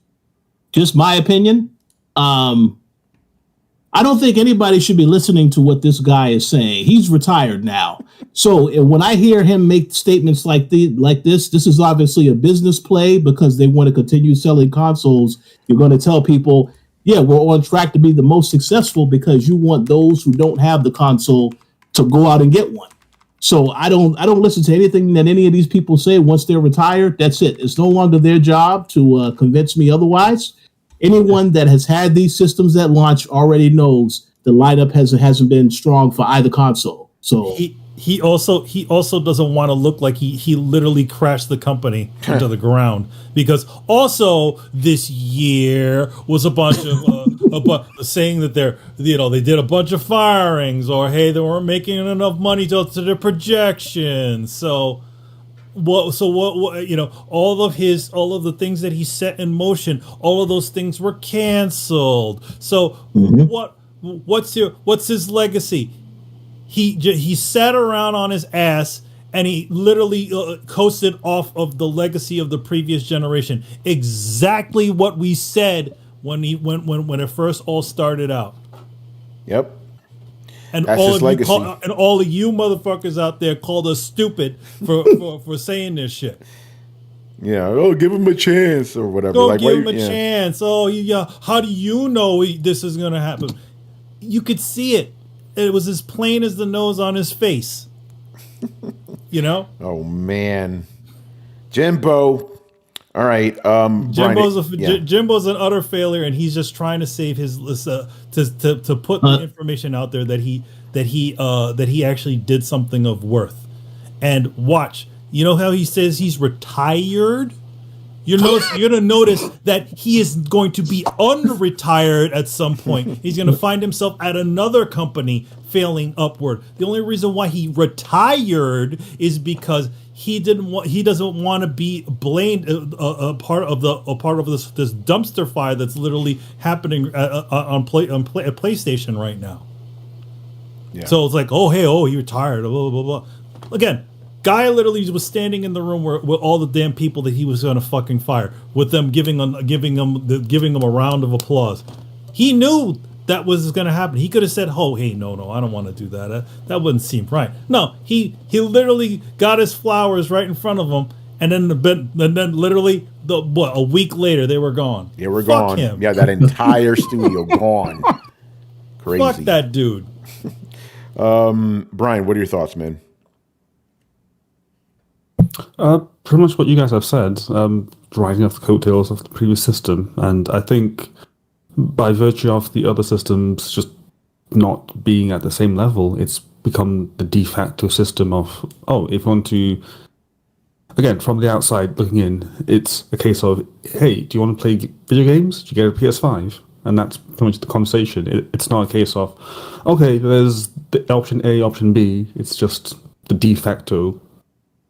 just my opinion. I don't think anybody should be listening to what this guy is saying. He's retired now. So when I hear him make statements like this is obviously a business play because they want to continue selling consoles. You're going to tell people, yeah, we're on track to be the most successful because you want those who don't have the console to go out and get one. So I don't listen to anything that any of these people say once they're retired. That's it. It's no longer their job to convince me otherwise. Anyone that has had these systems at launch already knows the lineup hasn't been strong for either console. So he also doesn't want to look like he literally crashed the company into the ground, because also this year was a bunch of saying that they did a bunch of firings, or hey, they weren't making enough money to their projections. So what all of the things that he set in motion, all of those things were canceled. So what's his legacy? He sat around on his ass and he literally coasted off of the legacy of the previous generation. Exactly what we said when it first all started out. Yep. And that's all his of legacy. all of you motherfuckers out there called us stupid for saying this shit. Yeah, give him a chance or whatever. Give him a chance. Oh, yeah. How do you know this is gonna happen? You could see it. It was as plain as the nose on his face. Oh man, Jimbo. All right, Jimbo's an utter failure, and he's just trying to save his to put the information out there that he actually did something of worth. And watch, you know how he says he's retired? You're gonna notice that he is going to be unretired at some point. He's gonna find himself at another company failing upward. The only reason why he retired is because he doesn't want to be blamed a part of this dumpster fire that's literally happening on PlayStation right now. Yeah. So it's like, he retired, blah blah blah. Again, guy literally was standing in the room with all the damn people that he was going to fucking fire, with them giving him a round of applause. He knew that was going to happen. He could have said, "Oh, hey, no, I don't want to do that. That wouldn't seem right." No, he literally got his flowers right in front of him, and then literally a week later they were gone. They were gone. Him. Yeah, that entire studio gone. Crazy. Fuck that dude. Brian, what are your thoughts, man? Pretty much what you guys have said, riding off the coattails of the previous system, and I think by virtue of the other systems just not being at the same level, it's become the de facto system of, if you want to, again, from the outside looking in, it's a case of, hey, do you want to play video games? Do you get a PS5? And that's pretty much the conversation. It's not a case of, okay, there's the option A, option B. It's just the de facto,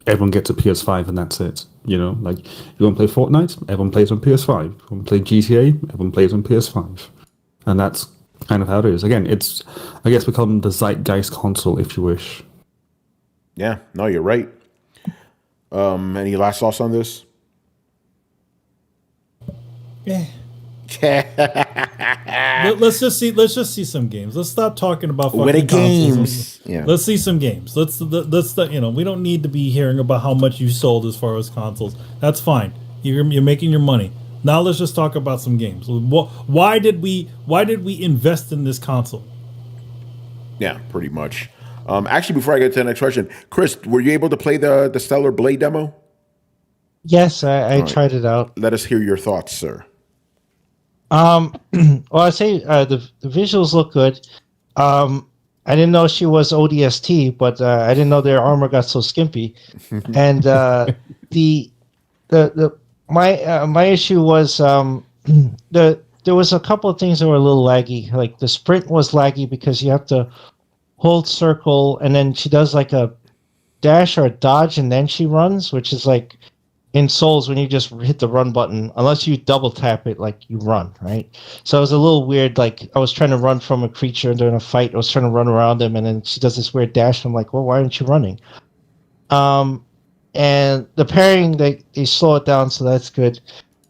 everyone gets a PS5 and that's it. You know, like, you want to play Fortnite? Everyone plays on PS5. You want to play GTA? Everyone plays on PS5. And that's kind of how it is. Again, it's, I guess, become the zeitgeist console, if you wish. Yeah, no, you're right. Any last thoughts on this? Yeah. Let's just see some games. Let's stop talking about With the fucking consoles. games. Yeah. Let's see some games. Let's we don't need to be hearing about how much you sold as far as consoles. That's fine. You're making your money. Now let's just talk about some games. Why did we invest in this console? Yeah, pretty much. Actually, before I get to the next question, Chris, were you able to play the Stellar Blade demo? Yes, I tried it out. Let us hear your thoughts, sir. Well, I say the visuals look good. I didn't know she was ODST, but I didn't know their armor got so skimpy. And my issue was there was a couple of things that were a little laggy. Like the sprint was laggy because you have to hold circle, and then she does like a dash or a dodge, and then she runs, which is like in Souls when you just hit the run button, unless you double tap it, like you run, right? So it was a little weird. Like I was trying to run from a creature during a fight. I was trying to run around him, and then she does this weird dash. And I'm like, well, why aren't you running? And the parrying, they slow it down, so that's good.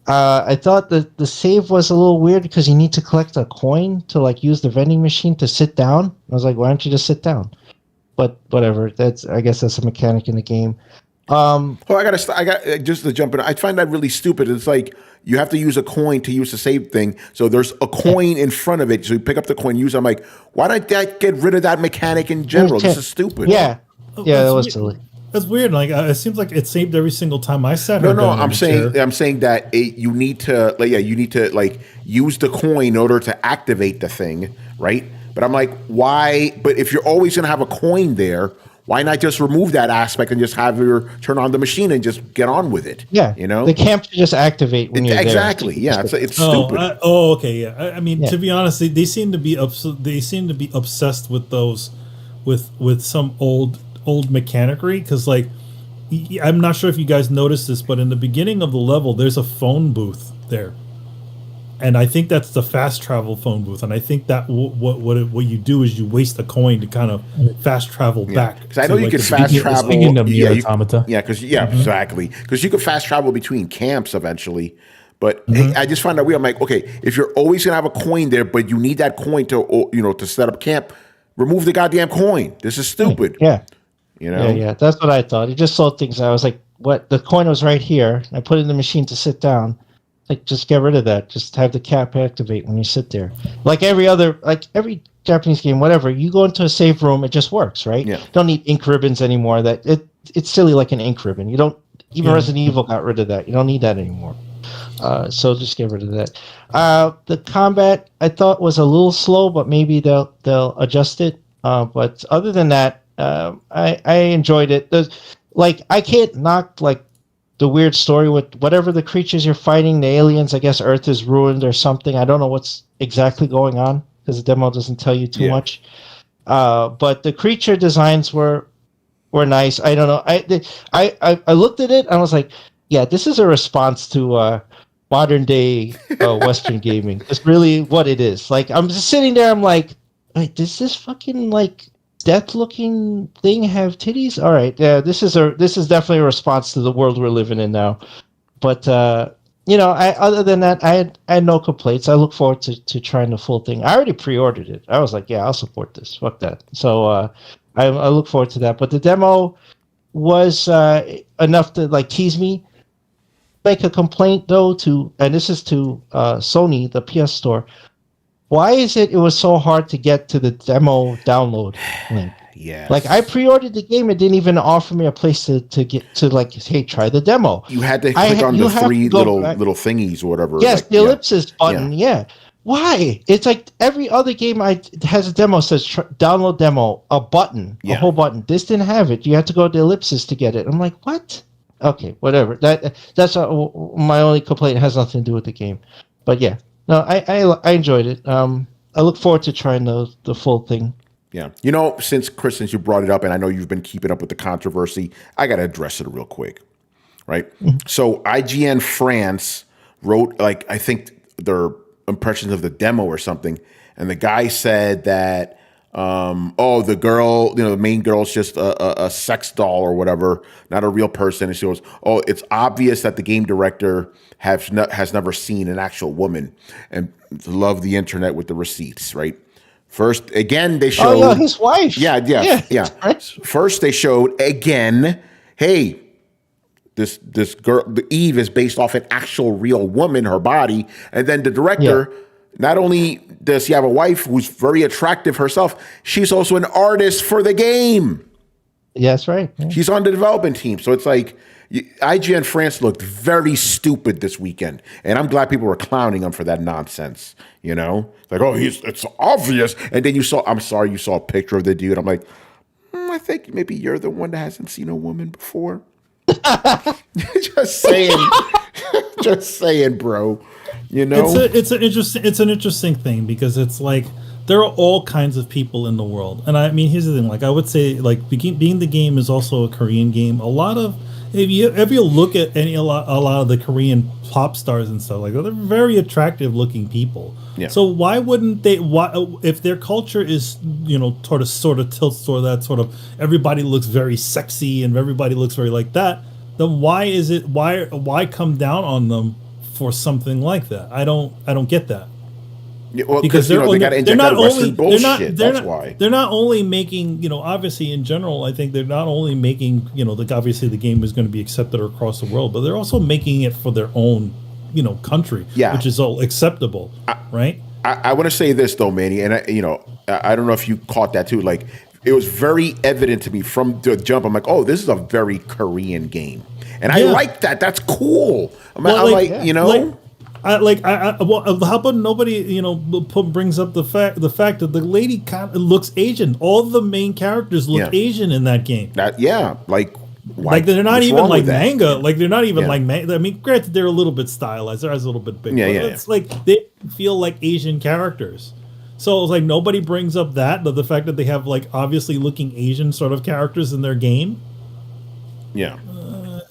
I thought that the save was a little weird because you need to collect a coin to like use the vending machine to sit down. I was like, why don't you just sit down? But whatever. I guess that's a mechanic in the game. I got just to jump in. I find that really stupid. It's like you have to use a coin to use the save thing. So there's a coin in front of it. So you pick up the coin, use it. I'm like, why don't that get rid of that mechanic in general? This is stupid. Yeah, that was silly. That's weird. Like it seems like it saved every single time I sat. No. I'm saying that you need to use the coin in order to activate the thing, right? But I'm like, why? But if you're always gonna have a coin there, why not just remove that aspect and just have her turn on the machine and just get on with it? Yeah, you know, the camp should just activate when you're exactly. there. Yeah, it's stupid. Okay. Yeah. I mean, to be honest, they seem to be obsessed with those, with some old mechanicry, because like I'm not sure if you guys noticed this, but in the beginning of the level, there's a phone booth there. And I think that's the fast travel phone booth, and I think that what you do is you waste a coin to kind of fast travel back. Because I know you can fast travel. Speaking of Nier Automata, exactly. Because you can fast travel between camps eventually. But I just find that weird. I'm like, okay, if you're always gonna have a coin there, but you need that coin to set up camp, remove the goddamn coin. This is stupid. Yeah, Yeah, that's what I thought. It just slowed things. I was like, what? The coin was right here. I put it in the machine to sit down. Like, just get rid of that. Just have the cap activate when you sit there. Like every Japanese game, whatever, you go into a save room, it just works, right? Yeah. You don't need ink ribbons anymore. It's silly like an ink ribbon. You don't even Resident Evil got rid of that. You don't need that anymore. So just get rid of that. The combat I thought was a little slow, but maybe they'll adjust it. But other than that, I enjoyed it. I can't knock the weird story with whatever the creatures you're fighting, the aliens. I guess Earth is ruined or something. I don't know what's exactly going on because the demo doesn't tell you too much. But the creature designs were nice. I don't know. I looked at it and I was like, yeah, this is a response to modern day Western gaming. It's really what it is. Like I'm just sitting there. I'm like, wait, does this fucking death-looking thing have titties? All right, yeah, this is definitely a response to the world we're living in now. But other than that, I had no complaints. I look forward to trying the full thing. I already pre-ordered it. I was like, yeah, I'll support this. Fuck that. So I look forward to that. But the demo was enough to tease me. Make a complaint though and this is to Sony, the PS Store. Why is it was so hard to get to the demo download link? Yeah. I pre-ordered the game, it didn't even offer me a place to get to hey, try the demo. You had to click on the three little thingies or whatever. Yes, the ellipsis button, yeah. Why? It's like every other game has a demo says download demo, a button, a whole button. This didn't have it. You had to go to the ellipsis to get it. I'm like, what? Okay, whatever. That's my only complaint. It has nothing to do with the game. But yeah, no, I enjoyed it. I look forward to trying the full thing. Yeah. Since you brought it up, and I know you've been keeping up with the controversy, I got to address it real quick. Right. So IGN France wrote, I think their impressions of the demo or something. And the guy said that, the girl, the main girl's just a sex doll or whatever, not a real person. And she goes, it's obvious that the game director has never seen an actual woman and love the internet with the receipts. Right. First, again, they showed his wife. Yeah. Right. First, they showed again, hey, this girl, the Eve, is based off an actual real woman, her body. And then the director, not only does he have a wife who's very attractive herself, she's also an artist for the game. Yeah, that's right. Yeah. She's on the development team. So it's like IGN France looked very stupid this weekend. And I'm glad people were clowning him for that nonsense. Like, it's obvious. And then you saw a picture of the dude. I'm like, I think maybe you're the one that hasn't seen a woman before. just saying, bro. It's an interesting thing because it's like there are all kinds of people in the world, and I mean, here's the thing. Like I would say, like being the game is also a Korean game. A lot of if you look at a lot of the Korean pop stars and stuff like that, they're very attractive looking people. Yeah. So why wouldn't they? If their culture is sort of tilts toward that sort of everybody looks very sexy and everybody looks very like that, then why come down on them for something like that? I don't get that. Yeah, well, because they got to inject that Western bullshit. That's why they're not only making obviously in general. I think they're not only making obviously the game is going to be accepted across the world, but they're also making it for their own country, which is all acceptable, right? I want to say this though, Manny, and I don't know if you caught that too. Like it was very evident to me from the jump. I'm like, this is a very Korean game, and I like that. That's cool. How about nobody brings up the fact that the lady kind of looks Asian. All the main characters look Asian in that game. Like they're not even like manga. Like they're not even like manga. I mean, granted, they're a little bit stylized. Their eyes a little bit big. It's like they feel like Asian characters. So it's like nobody brings up the fact that they have like obviously looking Asian sort of characters in their game. Yeah.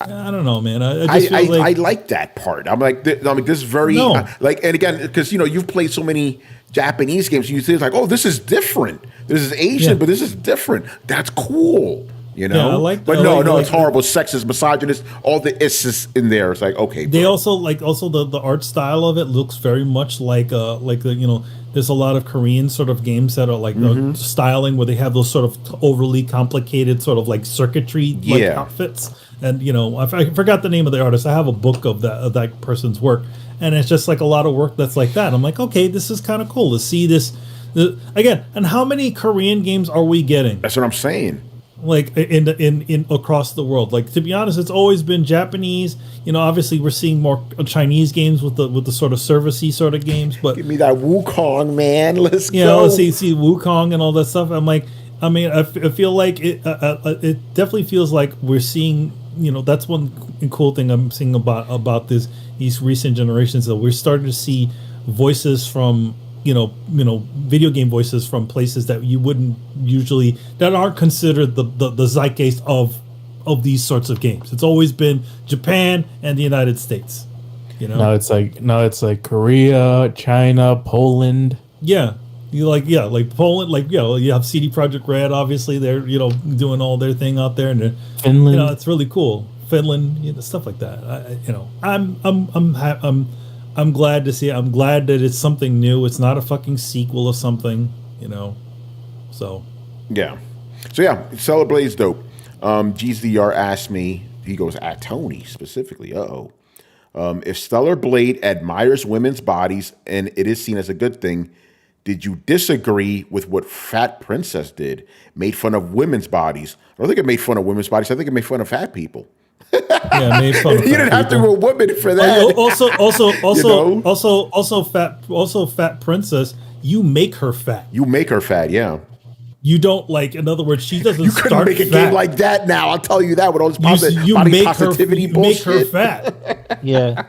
I don't know, man. I like that part. I'm like, this is very and again, because you've played so many Japanese games, you think like, this is different. This is Asian, but this is different. That's cool. Yeah, I like but no, it's horrible, sexist, misogynist, all the is's in there. It's like, okay. They also the art style of it looks very much like there's a lot of Korean sort of games that are like styling where they have those sort of overly complicated sort of like circuitry outfits. And I forgot the name of the artist. I have a book of that person's work, and it's just like a lot of work that's like that. I'm like, okay, this is kind of cool to see this again. And how many Korean games are we getting? That's what I'm saying. Like in across the world. Like to be honest, it's always been Japanese. Obviously we're seeing more Chinese games with the sort of servicey sort of games. But give me that Wukong, man. Let's go. Let's see Wukong and all that stuff. I'm like, I feel like it definitely feels like we're seeing. That's one cool thing I'm seeing about these recent generations. That we're starting to see voices from video game voices from places that you wouldn't usually that aren't considered the zeitgeist of these sorts of games. It's always been Japan and the United States. Now it's like Korea, China, Poland. Yeah. Like Poland, you have CD Projekt Red. Obviously, they're doing all their thing out there, and Finland. It's really cool. Finland, stuff like that. I'm glad to see it. I'm glad that it's something new. It's not a fucking sequel of something, So yeah, Celebrate's dope. GZR asked me. He goes at Tony specifically. If Stellar Blade admires women's bodies and it is seen as a good thing, did you disagree with what Fat Princess did? Made fun of women's bodies. I don't think it made fun of women's bodies. I think it made fun of fat people. Yeah, made fun of You didn't have to go woman for that. Also, fat princess. You make her fat. You make her fat, yeah. You don't like. In other words, she doesn't. You couldn't start make a fat. game like that now. I'll tell you that with all this You body make positivity her, bullshit. Make her fat. Yeah.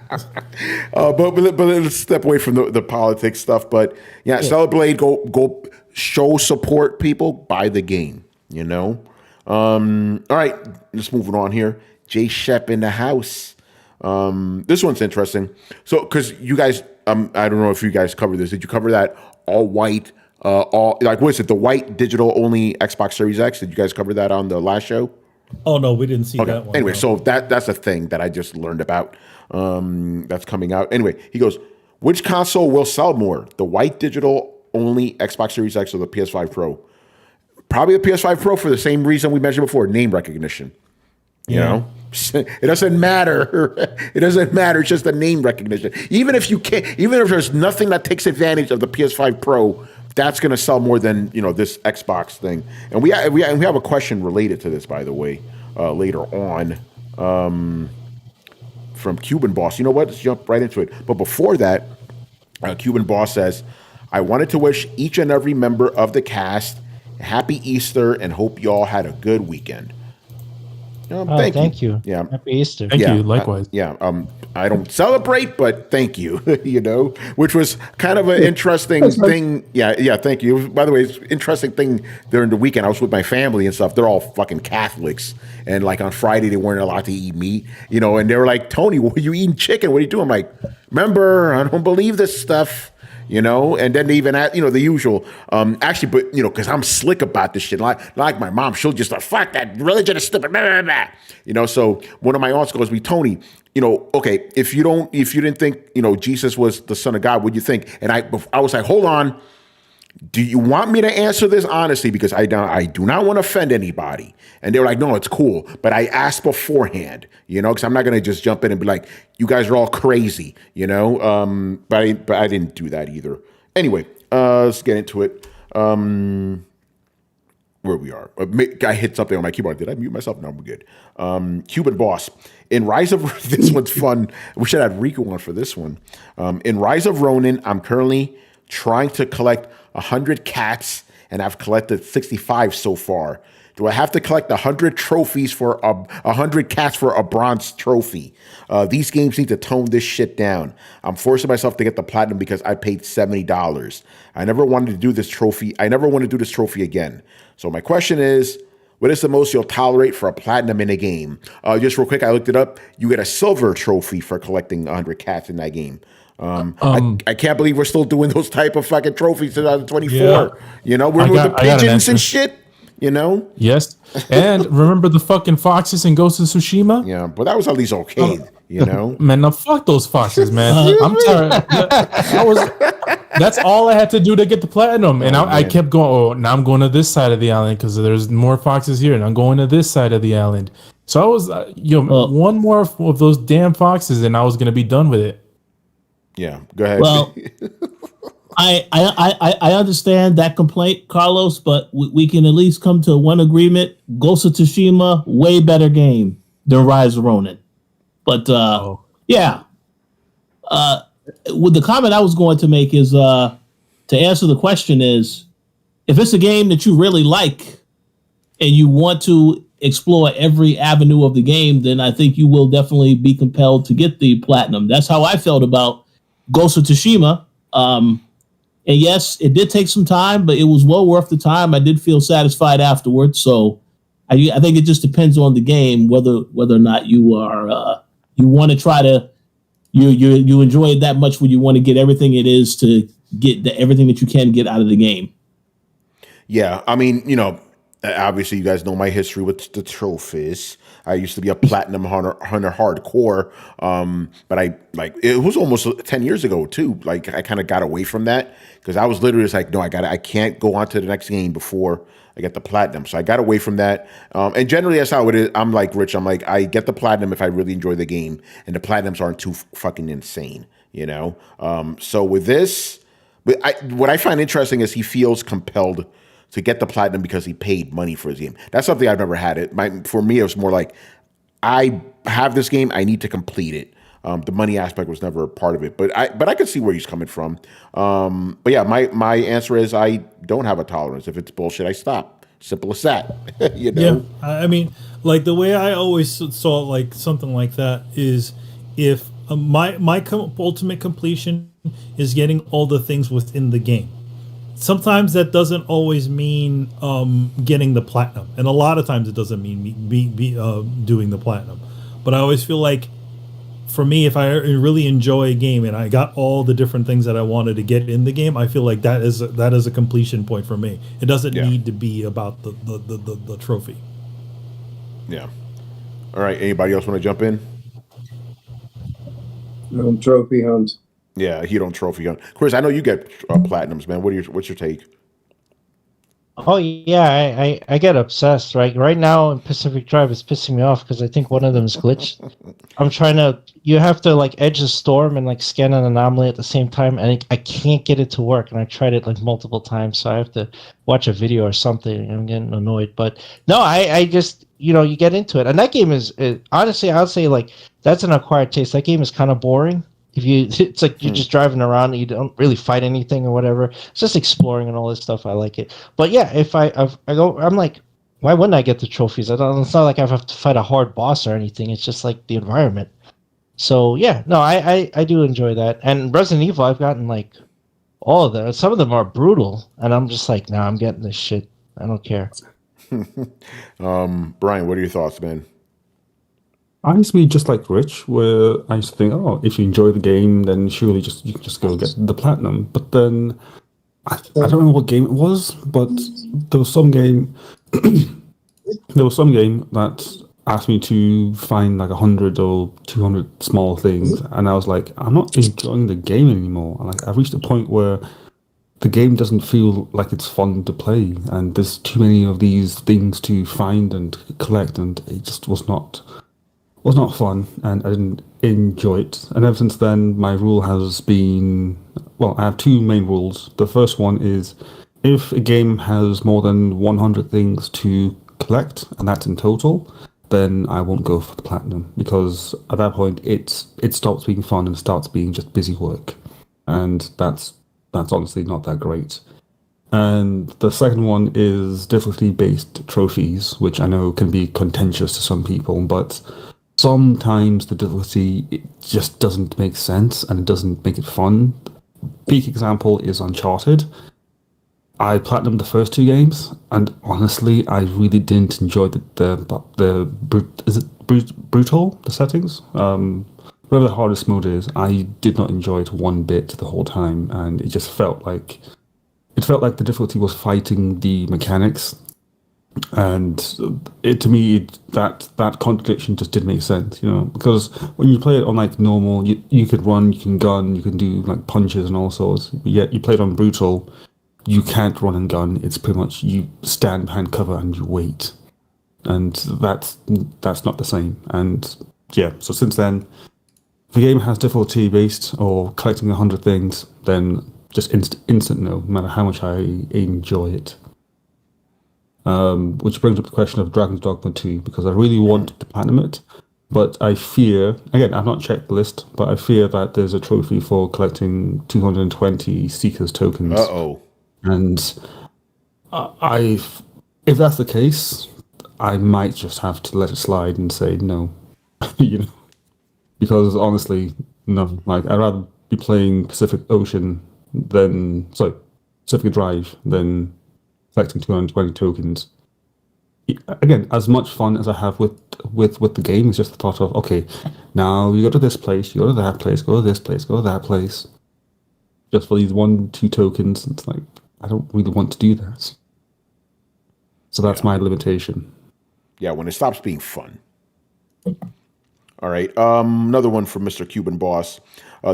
But let's step away from the politics stuff. But yeah, Celebrate, go show support people, buy the game. You know. All right, just moving on here. Jay Shep in the house. This one's interesting. So, because you guys, I don't know if you guys covered this. Did you cover that all white? All like what is it? The white digital only Xbox Series X. Did you guys cover that on the last show? Oh no, we didn't see that one. Anyway, no. so that's a thing that I just learned about. That's coming out. Anyway, he goes, which console will sell more, the white digital only Xbox Series X or the PS5 Pro? Probably the PS5 Pro for the same reason we mentioned before: name recognition. You know, it doesn't matter. It doesn't matter. It's just the name recognition. Even if there's nothing that takes advantage of the PS5 Pro, that's going to sell more than this Xbox thing. And we have a question related to this, by the way, later on, from Cuban Boss. You know what? Let's jump right into it. But before that, Cuban Boss says, "I wanted to wish each and every member of the cast a happy Easter and hope you all had a good weekend." Thank you. Yeah. Happy Easter. Thank you. Likewise. I don't celebrate, but thank you. Which was kind of an interesting thing. Yeah. Thank you. By the way, it's an interesting thing during the weekend. I was with my family and stuff. They're all fucking Catholics, and like on Friday they weren't allowed to eat meat. And they were like, "Tony, what are you eating chicken? What are you doing?" I'm like, "Remember, I don't believe this stuff." And then they even add, the usual. Actually, but because I'm slick about this shit. Like my mom, she'll just like, "Fuck that religion is stupid." Blah, blah, blah. So one of my aunts goes to me, "Tony, okay, if you didn't think Jesus was the Son of God, what'd you think?" And I was like, "Hold on. Do you want me to answer this honestly? Because I do not want to offend anybody." And they were like, "No, it's cool." But I asked beforehand, because I'm not going to just jump in and be like, "You guys are all crazy," But I didn't do that either. Anyway, let's get into it. Where we are. A guy hit something on my keyboard. Did I mute myself? No, I'm good. Cuban Boss. In Rise of... This one's fun. We should have Riku on for this one. In Rise of Ronin, I'm currently trying to collect 100 cats, and I've collected 65 so far. Do I have to collect 100 trophies for 100 cats for a bronze trophy? These games need to tone this shit down. I'm forcing myself to get the platinum because I paid $70. I never wanted to do this trophy. I never want to do this trophy again. So my question is, what is the most you'll tolerate for a platinum in a game? Just real quick, I looked it up. You get a silver trophy for collecting 100 cats in that game. I can't believe we're still doing those type of fucking trophies in 2024. Yeah. We're with the pigeons and shit. Yes. And remember the fucking foxes in Ghost of Tsushima? Yeah, but that was at least okay. Man, now fuck those foxes, man. I'm tired. That's all I had to do to get the platinum, and I kept going. Oh, now I'm going to this side of the island because there's more foxes here, and I'm going to this side of the island. So I was, one more of those damn foxes, and I was gonna be done with it. Yeah, go ahead. Well, I understand that complaint, Carlos, but we can at least come to one agreement. Ghost of Tsushima, way better game than Rise of Ronin. But yeah, with the comment I was going to make is to answer the question is, if it's a game that you really like and you want to explore every avenue of the game, then I think you will definitely be compelled to get the platinum. That's how I felt about Ghost of Tsushima. And yes, it did take some time, but it was well worth the time. I did feel satisfied afterwards. So I think it just depends on the game whether or not you are you want to try to you enjoy it that much when you want to get everything it is to get everything that you can get out of the game. Yeah, I mean, obviously you guys know my history with the trophies. I used to be a platinum hunter hardcore, but it was almost 10 years ago too. Like I kind of got away from that because I was literally just like, no, I can't go on to the next game before I get the platinum. So I got away from that. And generally that's how it is. I'm like Rich. I'm like, I get the platinum if I really enjoy the game, and the platinums aren't too fucking insane, So with this, what I find interesting is he feels compelled to get the platinum because he paid money for his game. That's something I've never had. For me, it was more like, I have this game. I need to complete it. The money aspect was never a part of it, but I could see where he's coming from. But yeah, my answer is I don't have a tolerance. If it's bullshit, I stop. Simple as that. You know? Yeah, I mean, like the way I always saw like something like that is if my ultimate completion is getting all the things within the game. Sometimes that doesn't always mean getting the platinum, and a lot of times it doesn't mean doing the platinum. But I always feel like, for me, if I really enjoy a game and I got all the different things that I wanted to get in the game, I feel like that is a completion point for me. It doesn't need to be about the trophy. Yeah. All right. Anybody else want to jump in? Trophy hunt. Yeah, he don't trophy hunt. Chris, I know you get platinums, man. What's your take? Oh yeah, I get obsessed. Right now in Pacific Drive, it's pissing me off because I think one of them is glitched. I'm trying to. You have to like edge a storm and like scan an anomaly at the same time, and I can't get it to work. And I tried it like multiple times, so I have to watch a video or something. I'm getting annoyed, but no, I just you get into it, and that game is honestly, I'll say like that's an acquired taste. That game is kind of boring. It's like you're just driving around and you don't really fight anything or whatever. It's just exploring and all this stuff. I like it. But yeah, if I go, I'm like, why wouldn't I get the trophies? It's not like I have to fight a hard boss or anything. It's just like the environment. So yeah, no, I do enjoy that. And Resident Evil, I've gotten like all of them. Some of them are brutal, and I'm just like, nah, I'm getting this shit. I don't care. Brian, what are your thoughts, man? I used to be just like Rich, where I used to think, oh, if you enjoy the game, then surely you can just go get the platinum. But then I don't know what game it was, but there was some game that asked me to find like 100 or 200 small things, and I was like, I'm not enjoying the game anymore. Like I've reached a point where the game doesn't feel like it's fun to play, and there's too many of these things to find and collect, and it just was not fun, and I didn't enjoy it. And ever since then, my rule has been, well, I have two main rules. The first one is if a game has more than 100 things to collect, and that's in total, then I won't go for the platinum, because at that point it stops being fun and starts being just busy work, and that's honestly not that great. And the second one is difficulty-based trophies, which I know can be contentious to some people, but sometimes the difficulty, it just doesn't make sense and it doesn't make it fun. Peak example is Uncharted. I platinumed the first two games, and honestly, I really didn't enjoy brutal settings. Whatever the hardest mode is, I did not enjoy it one bit the whole time, and it just felt like the difficulty was fighting the mechanics. And to me, that contradiction just didn't make sense, because when you play it on like normal, you could run, you can gun, you can do like punches and all sorts. Yet you play it on brutal, you can't run and gun. It's pretty much you stand behind cover and you wait, and that's not the same. And yeah, so since then, if the game has difficulty based or collecting 100 things, then just instant no matter how much I enjoy it. Which brings up the question of Dragon's Dogma 2, because I really want to platinum it, but I fear, again, I've not checked the list, but I fear that there's a trophy for collecting 220 Seekers tokens. Uh-oh. And if that's the case, I might just have to let it slide and say no, because honestly, no, like I'd rather be playing Pacific Drive than collecting 220 tokens. Again, as much fun as I have with the game, is just the thought of, okay, now you go to this place, you go to that place, go to this place, go to that place, just for these 1-2 tokens. It's like, I don't really want to do that. So that's my limitation. Yeah, when it stops being fun. All right, another one from Mr. Cuban Boss.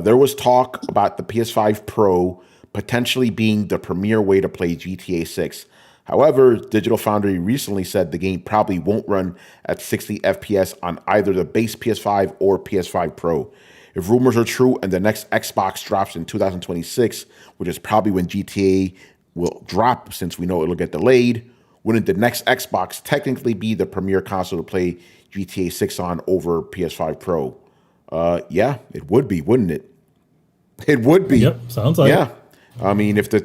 There was talk about the PS5 Pro potentially being the premier way to play GTA 6. However, Digital Foundry recently said the game probably won't run at 60 FPS on either the base PS5 or PS5 Pro. If rumors are true and the next Xbox drops in 2026, which is probably when GTA will drop since we know it'll get delayed, wouldn't the next Xbox technically be the premier console to play GTA 6 on over PS5 Pro? Yeah, it would be, wouldn't it? It would be. Yep, sounds like yeah. it. I mean, if the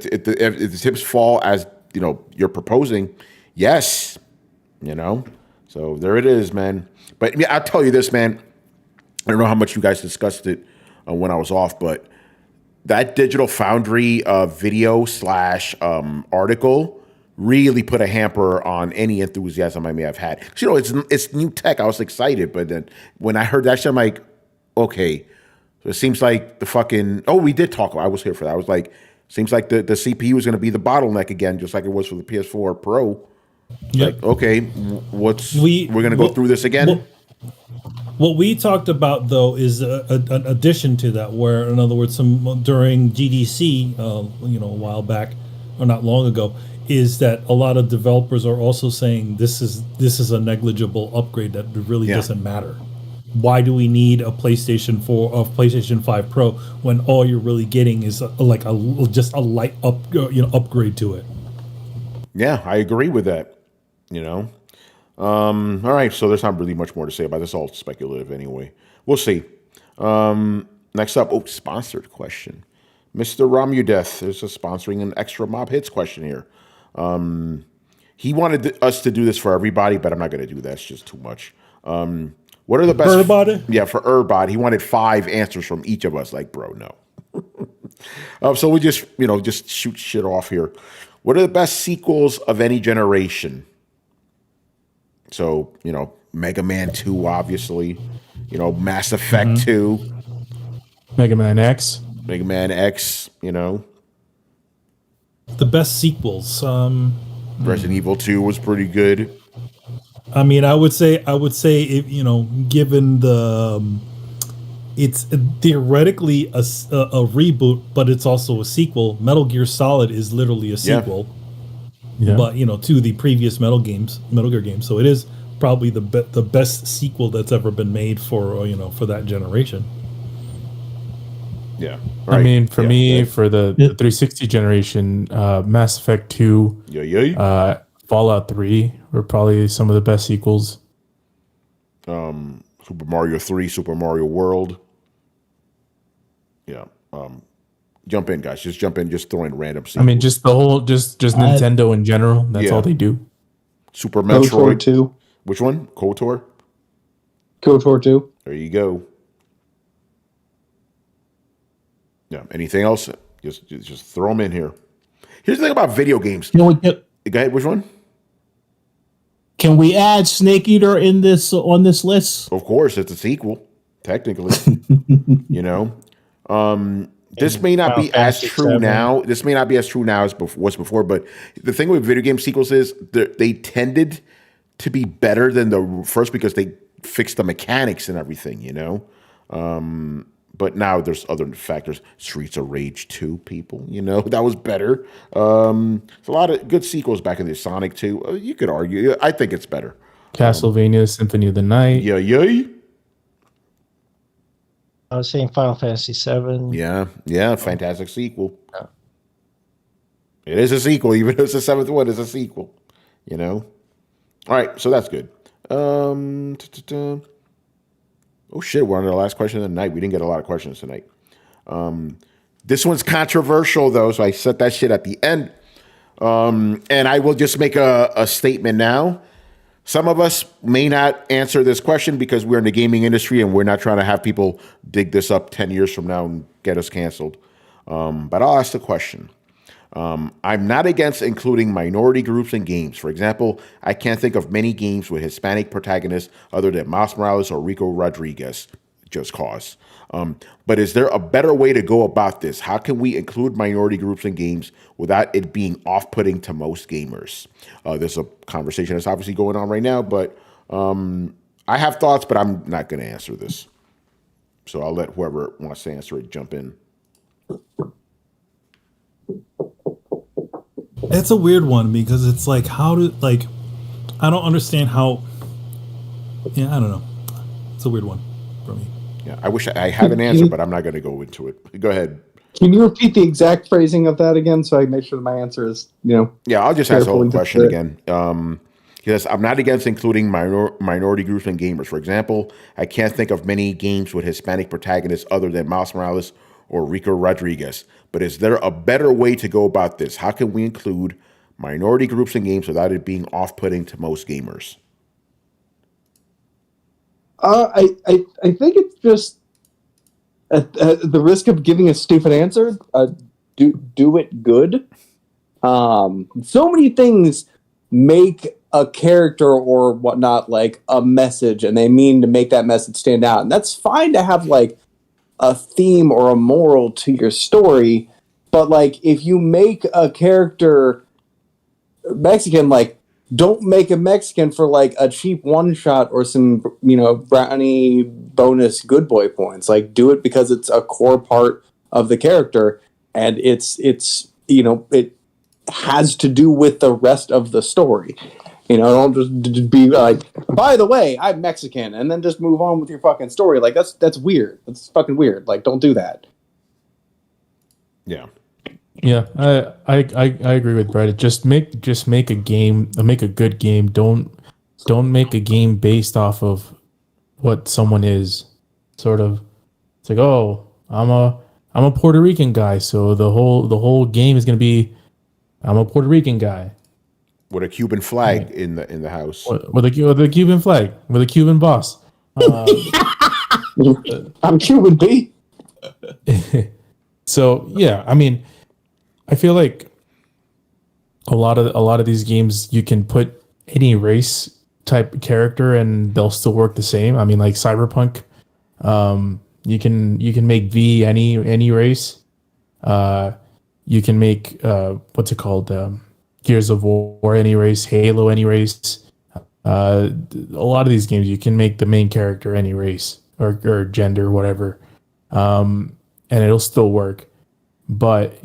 tips fall as you're proposing, yes, So there it is, man. But I'll tell you this, man. I don't know how much you guys discussed it when I was off, but that Digital Foundry video / article really put a hamper on any enthusiasm I may have had. It's new tech. I was excited, but then when I heard that shit, I'm like, okay. So it seems like the fucking. Oh, we did talk. I was here for that. I was like, seems like the CPU is going to be the bottleneck again, just like it was for the PS4 Pro. Yep. Like, okay, we're going to go through this again. What we talked about, though, is an addition to that, where, in other words, during GDC, a while back, or not long ago, is that a lot of developers are also saying this is a negligible upgrade that really doesn't matter. Why do we need a PlayStation 5 Pro when all you're really getting is just a light upgrade to it? Yeah, I agree with that. All right, so there's not really much more to say about this. All speculative anyway. We'll see. Next up, sponsored question. Mr. Romudeth is sponsoring an extra Mob Hits question here. He wanted us to do this for everybody, but I'm not going to do that. It's just too much. What are the best? Everybody? Yeah, for everybody. He wanted 5 answers from each of us. Like, bro, no. So we just shoot shit off here. What are the best sequels of any generation? So, Mega Man 2, obviously. Mass Effect 2. Mega Man X. Mega Man X, The best sequels. Resident Evil 2 was pretty good. I mean, I would say, if, given the, it's theoretically a reboot, but it's also a sequel. Metal Gear Solid is literally a sequel, but to the previous Metal Gear games. So it is probably the best sequel that's ever been made for for that generation. Yeah, right. I mean, for me, for the 360 generation, Mass Effect 2, Fallout 3 were probably some of the best sequels. Super Mario 3, Super Mario World. Yeah. Jump in, guys. Just jump in. Just throw in random sequels. I mean, just the whole, just Nintendo in general. That's all they do. Super Metroid 2. Which one? KOTOR? KOTOR 2. There you go. Yeah. Anything else? Just throw them in here. Here's the thing about video games. Go ahead. Which one? Can we add Snake Eater on this list? Of course, it's a sequel, technically. This may not be as true now. This may not be as true now as was before. But the thing with video game sequels is they tended to be better than the first because they fixed the mechanics and everything. But now there's other factors. Streets of Rage 2, people, that was better. There's a lot of good sequels back in the Sonic 2. You could argue. I think it's better. Castlevania Symphony of the Night. Yeah. I was saying Final Fantasy 7. Yeah, fantastic sequel. Yeah. It is a sequel, even though it's the 7th one. It's a sequel, All right, so that's good. Oh shit, we're on our last question of the night. We didn't get a lot of questions tonight. This one's controversial though, so I set that shit at the end. And I will just make a statement now. Some of us may not answer this question because we're in the gaming industry and we're not trying to have people dig this up 10 years from now and get us canceled. But I'll ask the question. I'm not against including minority groups in games. For example, I can't think of many games with Hispanic protagonists other than Miles Morales or Rico Rodriguez, Just Cause. But is there a better way to go about this? How can we include minority groups in games without it being off-putting to most gamers? There's a conversation that's obviously going on right now, but I have thoughts, but I'm not going to answer this. So I'll let whoever wants to answer it jump in. It's a weird one because it's like, I don't understand how. Yeah, I don't know. It's a weird one for me. Yeah, I wish I had an answer, but I'm not going to go into it. Go ahead. Can you repeat the exact phrasing of that again so I make sure that my answer is, Yeah, I'll just ask the whole question again. He says, I'm not against including minority groups and gamers. For example, I can't think of many games with Hispanic protagonists other than Miles Morales or Rico Rodriguez. But is there a better way to go about this? How can we include minority groups in games without it being off-putting to most gamers? I think it's just at the risk of giving a stupid answer, do it good. So many things make a character or whatnot like a message, and they mean to make that message stand out. And that's fine to have like a theme or a moral to your story, but like if you make a character Mexican, like don't make a Mexican for like a cheap one shot or some brownie bonus good boy points. Like do it because it's a core part of the character, and it has to do with the rest of the story. Don't just be like, by the way, I'm Mexican, and then just move on with your fucking story. Like that's weird. That's fucking weird. Like don't do that. Yeah. Yeah, I agree with Brett. Just make a game, make a good game. Don't make a game based off of what someone is. Sort of, it's like, oh, I'm a Puerto Rican guy, so the whole game is gonna be, I'm a Puerto Rican guy with a Cuban flag in the house. With a Cuban flag, with a Cuban boss. I'm Cuban, B. So yeah, I mean, I feel like a lot of these games you can put any race type character and they'll still work the same. I mean, like Cyberpunk, you can make V any race. You can make what's it called? Gears of War any race, Halo any race. A lot of these games you can make the main character any race or gender, whatever, and it'll still work. But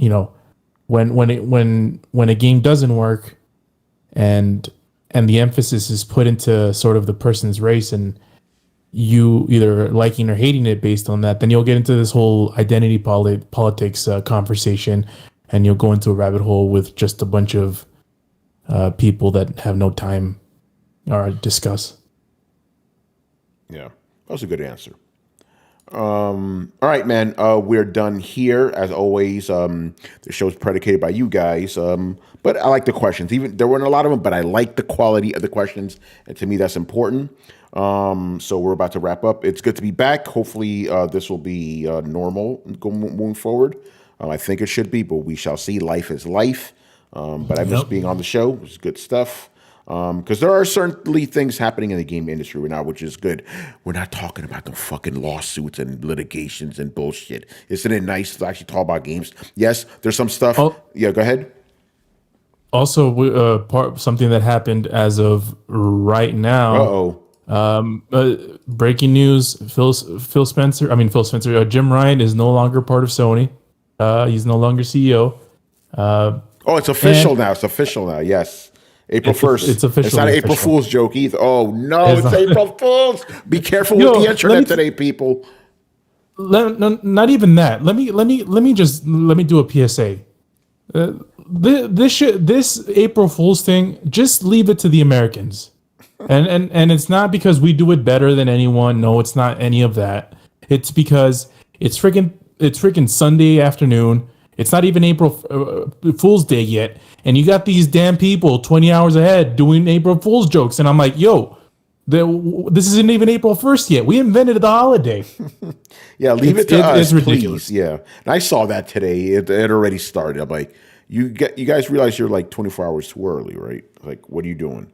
when a game doesn't work, and the emphasis is put into sort of the person's race, and you either liking or hating it based on that, then you'll get into this whole identity politics conversation, and you'll go into a rabbit hole with just a bunch of people that have no time or discuss. Yeah, that was a good answer. All right, man. We're done here. As always, the show's predicated by you guys. But I like the questions. Even there weren't a lot of them, but I like the quality of the questions, and to me, that's important. So we're about to wrap up. It's good to be back. Hopefully, this will be normal moving forward. I think it should be, but we shall see. Life is life. But I miss being on the show. It's good stuff. Because there are certainly things happening in the game industry right now, which is good. We're not talking about the fucking lawsuits and litigations and bullshit. Isn't it nice to actually talk about games? Yes, there's some stuff. Yeah, go ahead. Also, something that happened as of right now. Breaking news: Phil Spencer. Jim Ryan is no longer part of Sony. He's no longer CEO. It's official now. It's official now. Yes. April 1st. It's official. It's not an April Fool's joke either. Oh, no, it's April Fool's. Be careful with the internet today, people. Not even that. Let me do a PSA. This April Fool's thing, just leave it to the Americans. And it's not because we do it better than anyone. No, it's not any of that. It's because it's freaking Sunday afternoon. It's not even April Fool's Day yet. And you got these damn people 20 hours ahead doing April Fool's jokes. And I'm like, yo, this isn't even April 1st yet. We invented the holiday. Yeah, leave it to us, it's ridiculous. Please. Yeah. And I saw that today. It already started. I'm like, you guys realize you're like 24 hours too early, right? Like, what are you doing?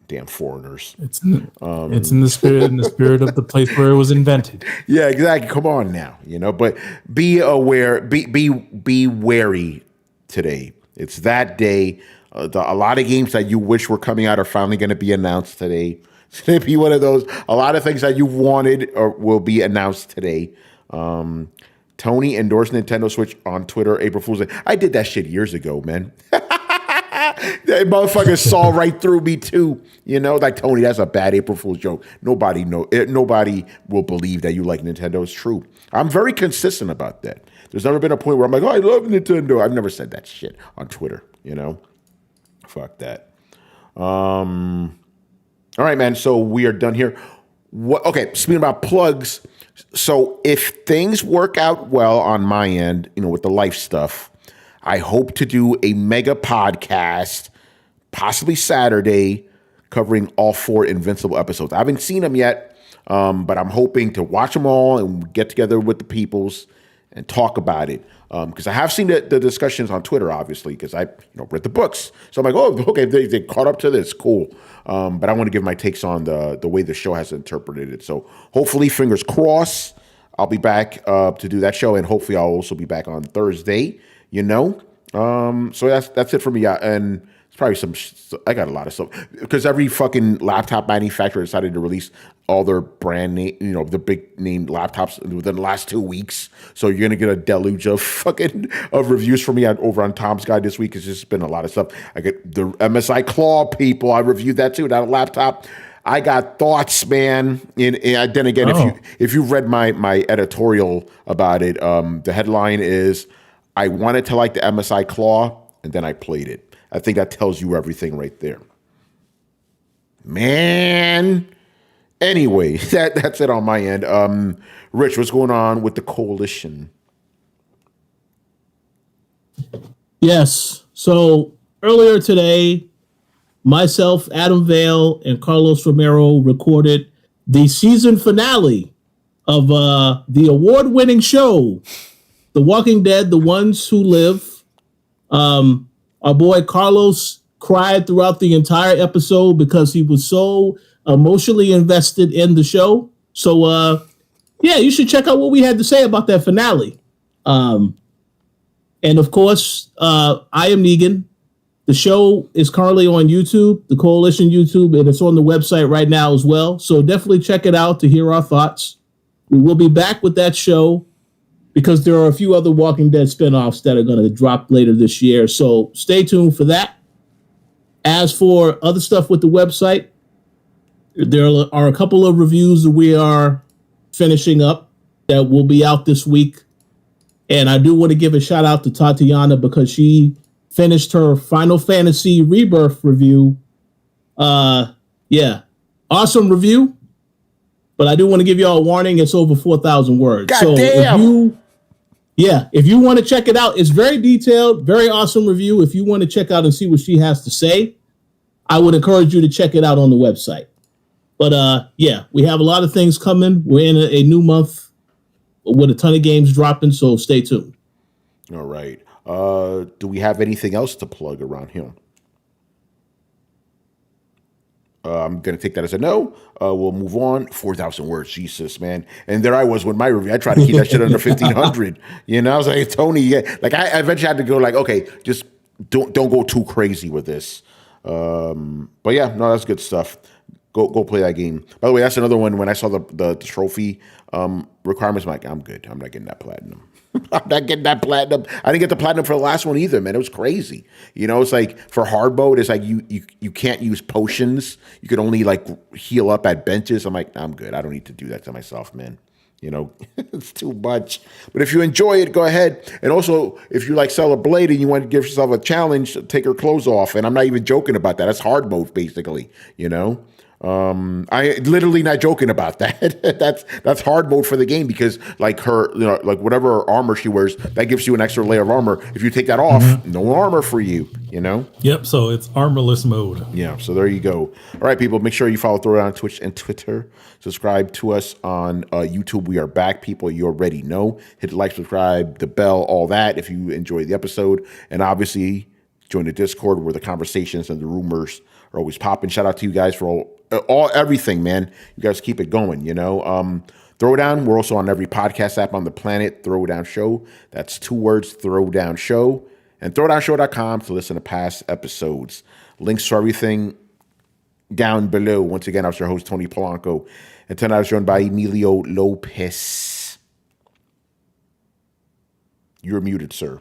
Damn foreigners. It's in the spirit of the place where it was invented. Yeah, exactly. Come on now, but be aware, be wary today. It's that day. A lot of games that you wish were coming out are finally going to be announced today. It's going to be one of those. A lot of things that you wanted will be announced today. Tony endorsed Nintendo Switch on Twitter, April Fool's Day. I did that shit years ago, man. That motherfucker saw right through me too. Like, Tony, that's a bad April Fool's joke. Nobody will believe that you like Nintendo. It's true. I'm very consistent about that. There's never been a point where I'm like, oh, I love Nintendo. I've never said that shit on Twitter. Fuck that. All right, man. So we are done here. Okay, speaking about plugs. So if things work out well on my end, with the life stuff, I hope to do a mega podcast, possibly Saturday, covering all 4 Invincible episodes. I haven't seen them yet, but I'm hoping to watch them all and get together with the peoples and talk about it. Because I have seen the discussions on Twitter, obviously, because I read the books. So I'm like, oh, okay, they caught up to this. Cool. But I want to give my takes on the way the show has interpreted it. So hopefully, fingers crossed, I'll be back to do that show. And hopefully I'll also be back on Thursday, So that's it for me. And it's probably I got a lot of stuff. Because every fucking laptop manufacturer decided to release all their brand name, the big name laptops within the last 2 weeks. So you're gonna get a deluge of reviews from me over on Tom's Guide this week. It's just been a lot of stuff. I get the MSI Claw people. I reviewed that too. That laptop. I got thoughts, man. And then again, if you read my editorial about it, the headline is, I wanted to like the MSI Claw, and then I played it. I think that tells you everything right there. Man. Anyway, that's it on my end. Rich, what's going on with the coalition? Yes. So earlier today, myself, Adam Vale, and Carlos Romero recorded the season finale of the award-winning show, The Walking Dead, The Ones Who Live. Our boy Carlos cried throughout the entire episode because he was so emotionally invested in the show. So, you should check out what we had to say about that finale. And of course, I am Negan. The show is currently on YouTube, the Coalition YouTube, and it's on the website right now as well. So definitely check it out to hear our thoughts. We will be back with that show because there are a few other Walking Dead spinoffs that are going to drop later this year. So stay tuned for that. As for other stuff with the website, there are a couple of reviews that we are finishing up that will be out this week. And I do want to give a shout out to Tatiana because she finished her Final Fantasy Rebirth review. Awesome review. But I do want to give you all a warning. It's over 4,000 words. God so damn. if you want to check it out, it's very detailed, very awesome review. If you want to check out and see what she has to say, I would encourage you to check it out on the website. But we have a lot of things coming. We're in a new month with a ton of games dropping, so stay tuned. All right. Do we have anything else to plug around here? I'm going to take that as a no. We'll move on. 4,000 words. Jesus, man. And there I was with my review. I tried to keep that shit under 1,500. I was like, Tony, I eventually had to go like, okay, just don't go too crazy with this. But yeah, no, that's good stuff. Go play that game. By the way, that's another one. When I saw the trophy requirements, I'm like, I'm good. I'm not getting that platinum. I'm not getting that platinum. I didn't get the platinum for the last one either, man. It was crazy. It's like for hard mode, it's like you can't use potions. You could only like heal up at benches. I'm like, I'm good. I don't need to do that to myself, man. It's too much. But if you enjoy it, go ahead. And also, if you like Cellar Blade and you want to give yourself a challenge, take her clothes off. And I'm not even joking about that. That's hard mode, basically. I literally not joking about that. that's hard mode for the game because like her, like whatever armor she wears, that gives you an extra layer of armor. If you take that off, no armor for you, Yep. So it's armorless mode. Yeah. So there you go. All right, people, make sure you follow Throwdown on Twitch and Twitter. Subscribe to us on YouTube. We are back, people. You already know. Hit the like, subscribe, the bell, all that if you enjoyed the episode. And obviously join the Discord where the conversations and the rumors are always popping. Shout out to you guys for everything, man. You guys keep it going, Throwdown, we're also on every podcast app on the planet. Throwdown Show. That's 2 words, Throwdown Show. And throwdownshow.com to listen to past episodes. Links to everything down below. Once again, I was your host, Tony Polanco. And tonight I was joined by Emilio Lopez. You're muted, sir.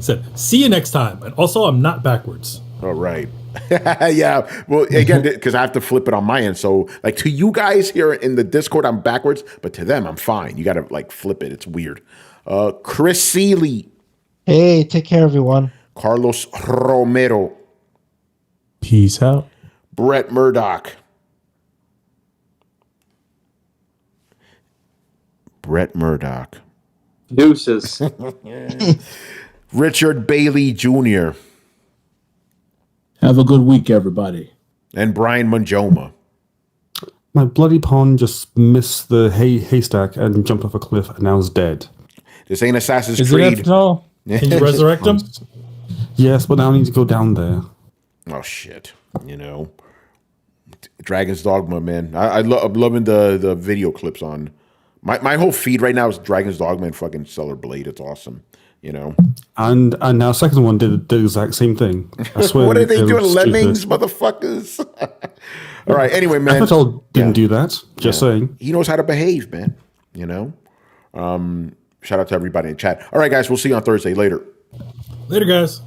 So, see you next time. And also, I'm not backwards. All right. Yeah. Well, again, because I have to flip it on my end. So, like, to you guys here in the Discord, I'm backwards. But to them, I'm fine. You got to, like, flip it. It's weird. Chris Seeley. Hey, take care, everyone. Carlos Romero. Peace out. Brett Murdoch. Brett Murdoch. Deuces. Richard Bailey Jr. Have a good week, everybody. And Brian Manjoma. My bloody pawn just missed the haystack and jumped off a cliff and now is dead. This ain't Assassin's Is Creed. it after all? Can you resurrect him? Yes, but now I need to go down there. Oh shit! Dragon's Dogma, man. I'm loving the video clips on my whole feed right now is Dragon's Dogma and fucking Stellar Blade. It's awesome. And now second one did the exact same thing. I swear. What are they doing, stupid. lemmings, motherfuckers? All right. Anyway, man. Avatar didn't do that. Just saying. He knows how to behave, man. Shout out to everybody in chat. All right, guys. We'll see you on Thursday. Later. Later, guys.